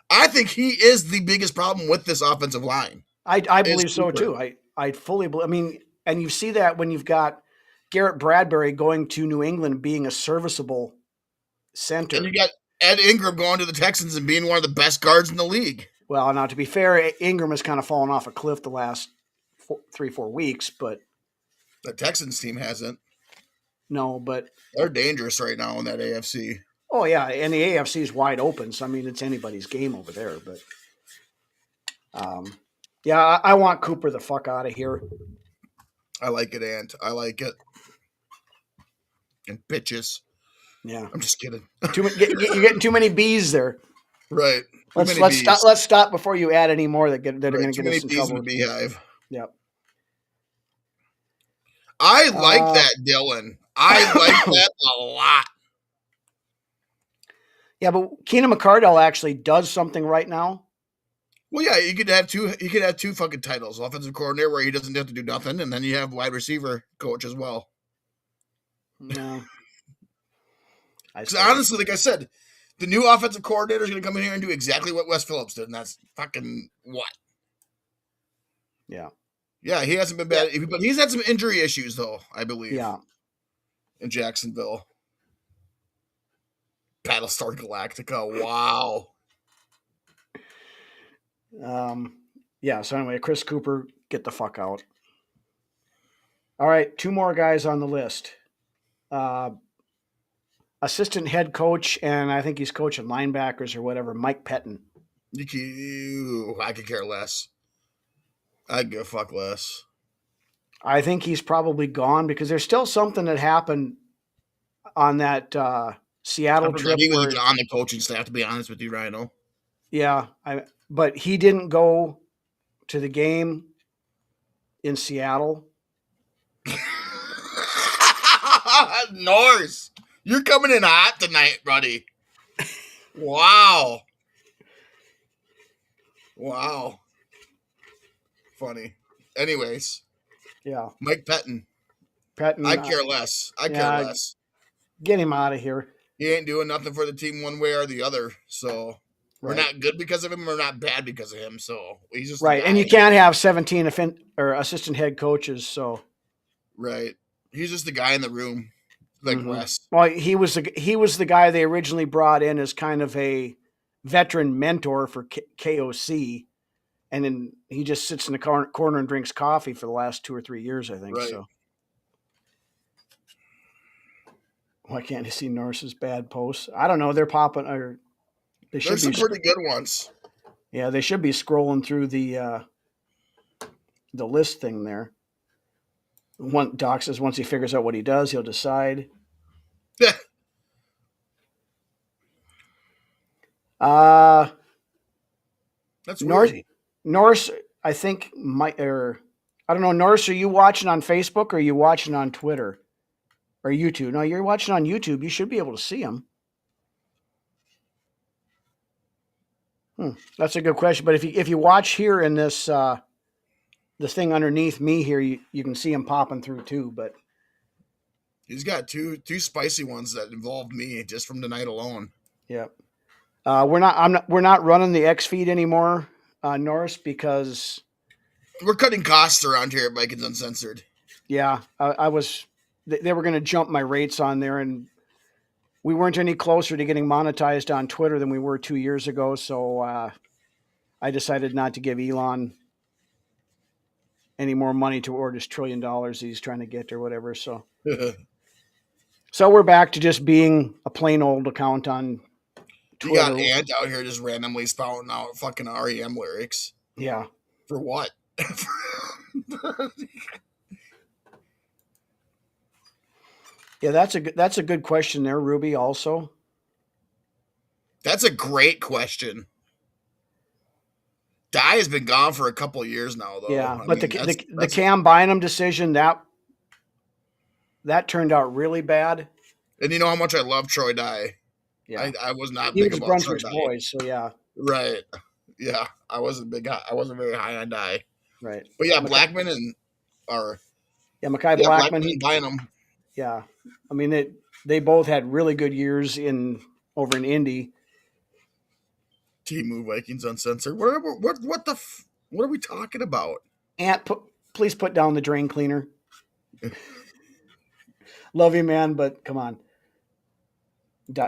I think he is the biggest problem with this offensive line. I believe so too. I fully believe. I mean, and you see that when you've got Garrett Bradbury going to New England being a serviceable center. And you got Ed Ingram going to the Texans and being one of the best guards in the league. Well, now to be fair, Ingram has kind of fallen off a cliff the last 3-4 weeks, but the Texans team hasn't. No, but they're dangerous right now in that AFC. Oh yeah, and the AFC is wide open, so I mean it's anybody's game over there. But yeah, I want Cooper the fuck out of here. I like it, Ant. I like it. And bitches. Yeah, I'm just kidding. You're getting too many B's there. Right. Let's stop before you add any more that are going to get us in trouble. In the beehive. Yep. I like that, Dylan. I like that a lot. Yeah, but Keenan McCardell actually does something right now. Well, yeah, you could have two fucking titles: offensive coordinator, where he doesn't have to do nothing, and then you have wide receiver coach as well. No. Because honestly, like I said, the new offensive coordinator is going to come in here and do exactly what Wes Phillips did, and that's fucking what? Yeah. Yeah, he hasn't been bad, but he's had some injury issues, though, I believe. Yeah. In Jacksonville. Battlestar Galactica, wow. Yeah, so anyway, Chris Cooper, get the fuck out. All right, 2 more guys on the list. Assistant head coach, and I think he's coaching linebackers or whatever, Mike Pettin. I could care less. I'd give a fuck less. I think he's probably gone because there's still something that happened on that Seattle trip. He was even on the coaching staff, to be honest with you, Rhino. Yeah, but he didn't go to the game in Seattle. Norse, you're coming in hot tonight, buddy. Wow. Funny. Anyways. Yeah. Mike Pettin. I care less. I care less. Get him out of here. He ain't doing nothing for the team one way or the other. So we're not good because of him. We're not bad because of him. So he's just right. And you can't have 17 assistant head coaches. So right. He's just the guy in the room, like Wes. Well, he was the guy they originally brought in as kind of a veteran mentor for KOC. And then he just sits in the corner and drinks coffee for the last 2 or 3 years, I think. Right. So why can't you see Norse's bad posts? I don't know. They're popping. There's some pretty good ones. Yeah, they should be scrolling through the list thing there. Doc says once he figures out what he does, he'll decide. Yeah. That's weird. Norse, I think I don't know. Norse, are you watching on Facebook or are you watching on Twitter or YouTube? No, you're watching on YouTube. You should be able to see them. That's a good question. But if you watch here in this this thing underneath me here, you can see him popping through too. But he's got two spicy ones that involve me just from tonight alone. Yeah, we're not running the X feed anymore. Norris, because we're cutting costs around here at Vikings Uncensored. Yeah, they were going to jump my rates on there, and we weren't any closer to getting monetized on Twitter than we were 2 years ago. So I decided not to give Elon any more money toward his $1 trillion he's trying to get or whatever. So we're back to just being a plain old account on You got Twitter. Ant out here just randomly spouting out fucking REM lyrics. Yeah. For what? Yeah, that's a good question there, Ruby, also. That's a great question. Die has been gone for a couple of years now, though. Yeah, I but mean, the Cam Bynum decision, that turned out really bad. And you know how much I love Troy Dye. Yeah. I was not He big was about Brunswick's Troy Dye. boy, so yeah. Right. Yeah. I wasn't very high on Dye. Right. But yeah, Blackman and Mekhi Blackman Blackman. and Bynum. Yeah. I mean they both had really good years over in Indy. Team Move Vikings Uncensored. What are we talking about? Ant, please put down the drain cleaner. Love you, man, but come on.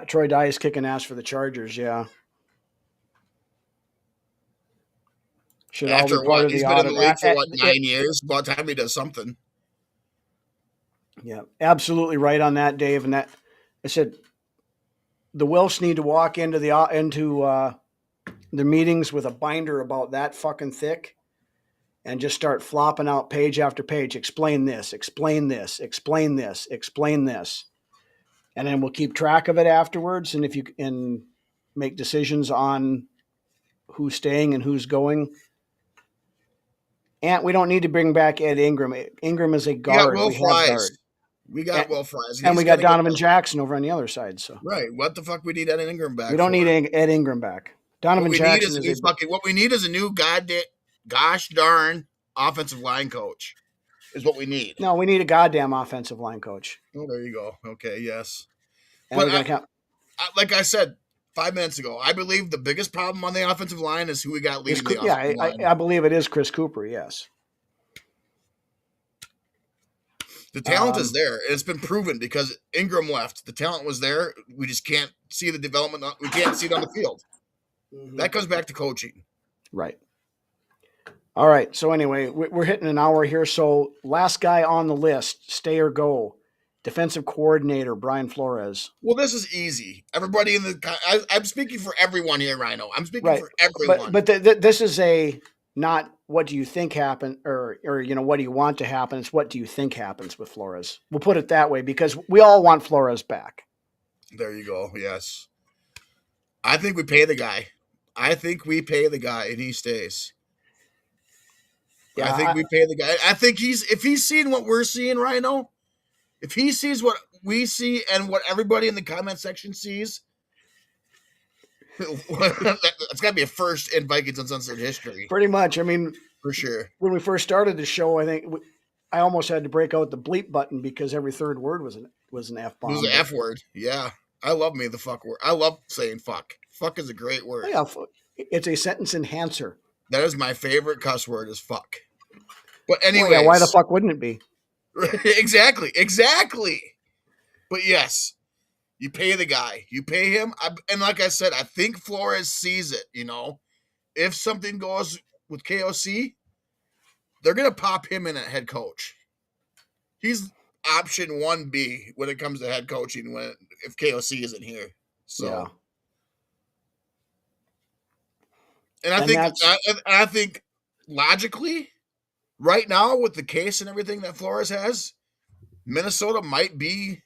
Troy Dye is kicking ass for the Chargers, yeah. Should After all be part of he's the been in the league for 9 years? About time he does something. Yeah, absolutely right on that, Dave. And that I said the Wilfs need to walk into the meetings with a binder about that fucking thick and just start flopping out page after page. Explain this, explain this, explain this, explain this. And then we'll keep track of it afterwards. And if you can make decisions on who's staying and who's going. And we don't need to bring back Ed Ingram. Ingram is a guard. We got Will Fries. And we got Donovan Jackson over on the other side. So right. What the fuck we need Ed Ingram back? We don't need Ed Ingram back. Donovan Jackson what we need is a new gosh darn offensive line coach. Is what we need. No, we need a goddamn offensive line coach. Oh, there you go. Okay, yes. And but like I said 5 minutes ago, I believe the biggest problem on the offensive line is who we got leading the offensive line. I believe it is Chris Cooper, yes. The talent is there. It's been proven because Ingram left. The talent was there. We just can't see the development. We can't see it on the field. Mm-hmm. That comes back to coaching. Right. All right. So anyway, we're hitting an hour here. So last guy on the list, stay or go. Defensive coordinator, Brian Flores. Well, this is easy. Everybody I'm speaking for everyone here, Rhino. I'm speaking for everyone. But this is not what do you think happened or what do you want to happen? It's what do you think happens with Flores? We'll put it that way because we all want Flores back. There you go. Yes. I think we pay the guy. And he stays. Yeah, I think we pay the guy. I think if he's seeing what we're seeing, Rhino, if he sees what we see and what everybody in the comment section sees, it's got to be a first in Vikings Uncensored history. Pretty much. I mean, for sure. When we first started the show, I think I almost had to break out the bleep button because every third word was an F-bomb. It was an F word. Yeah. I love me the fuck word. I love saying fuck. Fuck is a great word. Yeah, it's a sentence enhancer. That is my favorite cuss word is fuck. But anyway, why the fuck wouldn't it be? Exactly. But yes, you pay the guy. You pay him. And like I said, I think Flores sees it, If something goes with KOC, they're going to pop him in at head coach. He's option 1B when it comes to head coaching if KOC isn't here. So, yeah. And I think logically, right now with the case and everything that Flores has, Minnesota might be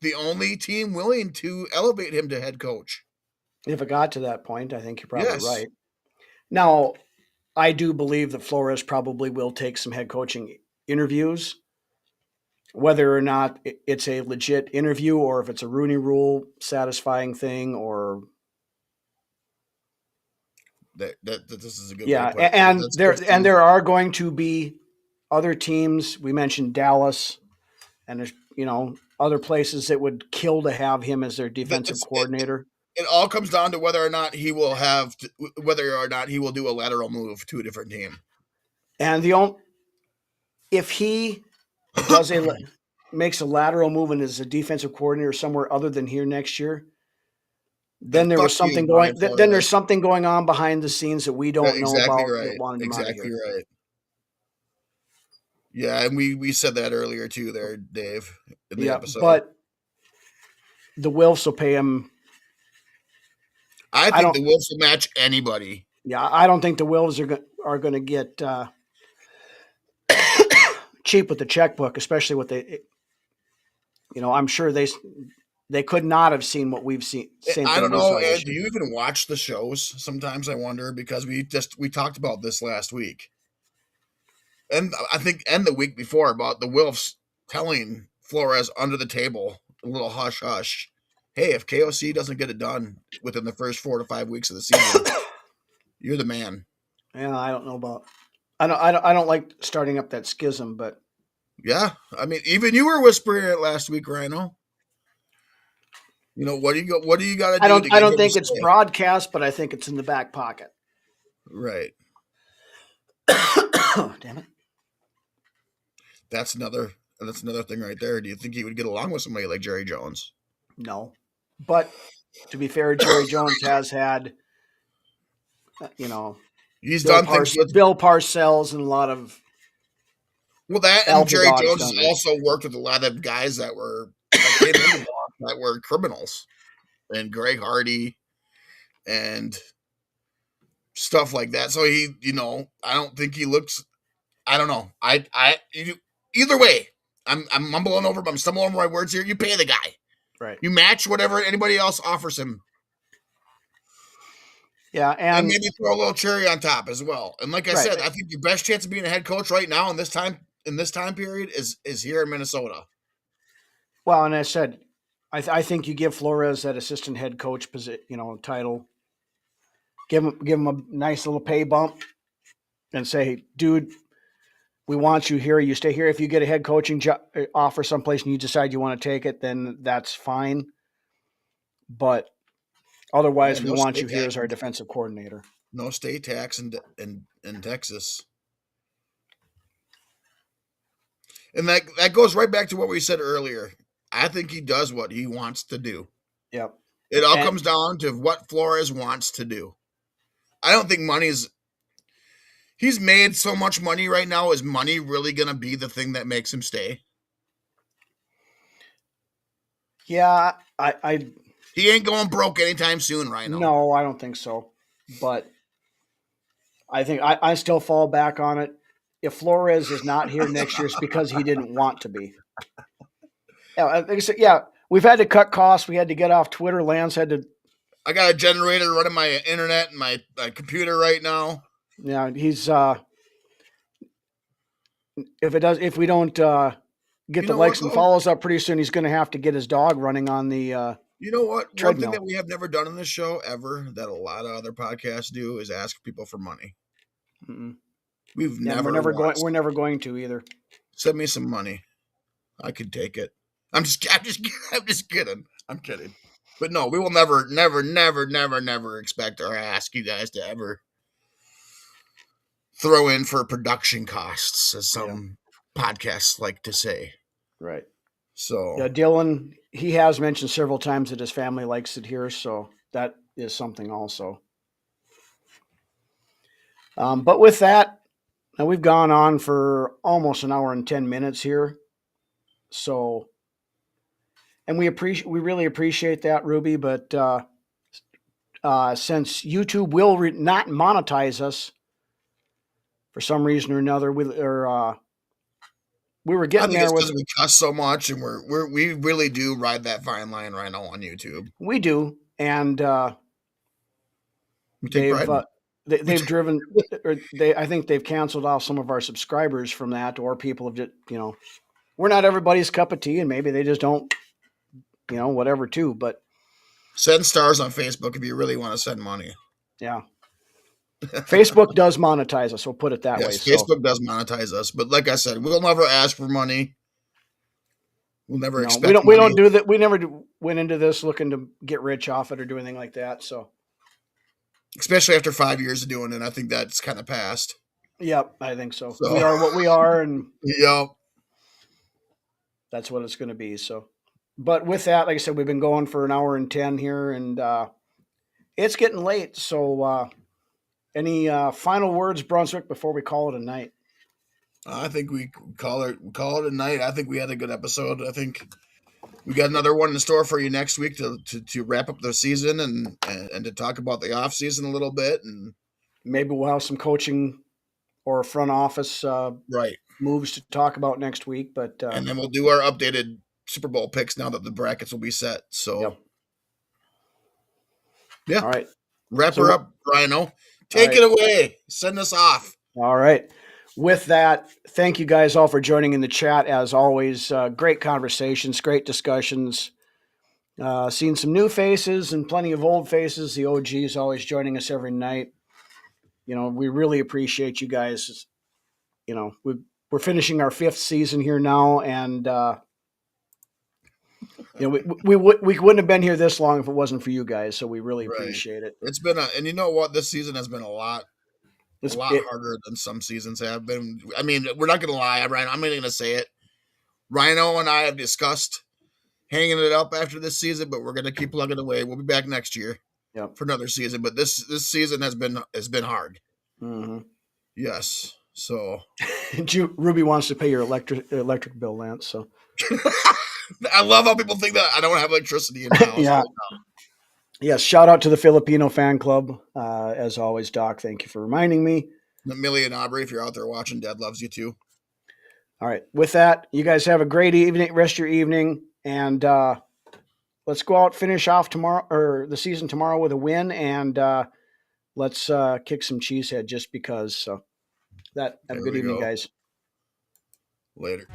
the only team willing to elevate him to head coach. If it got to that point, I think you're probably right. Now, I do believe that Flores probably will take some head coaching interviews, whether or not it's a legit interview or if it's a Rooney Rule satisfying thing or that this is a good and there are going to be other teams. We mentioned Dallas, and there's other places that would kill to have him as their defensive coordinator. It all comes down to whether or not he will do a lateral move to a different team. And if he does makes a lateral move and is a defensive coordinator somewhere other than here next year, then there was Fuck you, something Brian going. Then there's Flores. something going on behind the scenes that we don't know Exactly about that right. wanted him out of Exactly here. right. Yeah, and we said that earlier too, there, Dave, in the Yeah, episode. but the Wilfs will pay him. I think the Wolves will match anybody. Yeah, I don't think the Wilfs are going to get cheap with the checkbook, especially with the. I'm sure they could not have seen what we've seen. Same I thing don't we know, saw this and do year. you even watch the shows? Sometimes I wonder because we talked about this last week, and I think the week before about the Wolves telling Flores under the table, a little hush hush, hey, if KOC doesn't get it done within the first 4 to 5 weeks of the season, you're the man. Yeah, I don't know about. I don't like starting up that schism, but Yeah, I mean, even you were whispering it last week, Rhino. What do you got to do to I get don't him to think it's stay? broadcast, but I think it's in the back pocket. Right. Damn it. That's another thing right there. Do you think he would get along with somebody like Jerry Jones? No. But to be fair, Jerry Jones has had, He's done things with Bill Parcells and a lot of. well, that and alpha Jerry dogs Jones done has it. also worked with a lot of guys that came in the block that were criminals, and Greg Hardy and stuff like that. So he, I don't think he looks. I don't know. Either way, I'm mumbling over, but I'm stumbling over my words here. You pay the guy. Right. You match whatever anybody else offers him. Yeah, and maybe throw a little cherry on top as well. And like I Right. said, I think your best chance of being a head coach right now in this time period is here in Minnesota. Well, and I said, I think you give Flores that assistant head coach title. Give him a nice little pay bump, and say, dude, we want you here. You stay here. If you get a head coaching offer someplace and you decide you want to take it, then that's fine. But otherwise, we want you here as our defensive coordinator. No state tax in Texas. And that goes right back to what we said earlier. I think he does what he wants to do. Yep. It all comes down to what Flores wants to do. I don't think he's made so much money right now. Is money really going to be the thing that makes him stay? Yeah, he ain't going broke anytime soon, right now. No, I don't think so. But I think I still fall back on it. If Flores is not here next year, it's because he didn't want to be. Yeah, like I said, we've had to cut costs. We had to get off Twitter. Lance had to. I got a generator running my internet and my computer right now. Yeah, he's. If we don't get the likes and follows up pretty soon, he's going to have to get his dog running on the. You know what? Treadmill. One thing that we have never done in this show ever that a lot of other podcasts do is ask people for money. Mm-mm. We're never going to either. Send me some money. I could take it. I'm just kidding. I'm kidding. But no, we will never expect or ask you guys to ever throw in for production costs, as some podcasts like to say. Right. So yeah, Dylan, he has mentioned several times that his family likes it here, so that is something also. But with that, now we've gone on for almost an hour and 10 minutes here. So, and we really appreciate that, Ruby. But since YouTube will not monetize us for some reason or another, we were getting there because we cuss so much, and we really do ride that fine line right now on YouTube. We do, and we take pride. They've driven. I think they've canceled off some of our subscribers from that, or people have just, we're not everybody's cup of tea, and maybe they just don't, whatever too. But send stars on Facebook if you really want to send money. Yeah. Facebook does monetize us. We'll put it that way. Facebook does monetize us, but like I said, we'll never ask for money. We'll never expect. We don't do that. We never went into this looking to get rich off it or do anything like that. So, especially after 5 years of doing it, I think that's kind of past. Yep, I think so. We are what we are, and yep. That's what it's going to be. So, but with that, like I said, we've been going for an hour and 10 here, and it's getting late. So, any final words, Brunswick, before we call it a night? I think we call it a night. I think we had a good episode. I think we got another one in store for you next week to wrap up the season and to talk about the off season a little bit, and maybe we'll have some coaching or front office right moves to talk about next week. But and then we'll do our updated Super Bowl picks now that the brackets will be set. So, yep. Yeah. All right. Wrap her up, Rhino. Take it away. Send us off. All right. With that, thank you guys all for joining in the chat. As always, great conversations, great discussions. Seeing some new faces and plenty of old faces. The OGs always joining us every night. We really appreciate you guys. We're finishing our 5th season here now, and we wouldn't have been here this long if it wasn't for you guys. So we really appreciate it. It's been and you know what? This season has been a lot harder than some seasons have been. I mean, we're not going to lie, Rhino. I'm not going to say it. Rhino and I have discussed hanging it up after this season, but we're going to keep plugging away. We'll be back next year for another season. But this season has been hard. Mm-hmm. Yes. So Ruby wants to pay your electric bill, Lance. So I love how people think that I don't have electricity in the house. Yeah. Yes. Shout out to the Filipino fan club. As always, Doc, thank you for reminding me. Millie and Aubrey, if you're out there watching, Dad loves you too. All right. With that, you guys have a great evening, rest of your evening, and let's go out, finish off tomorrow or the season tomorrow with a win, and let's kick some cheesehead just because. So have a good evening, guys. Later.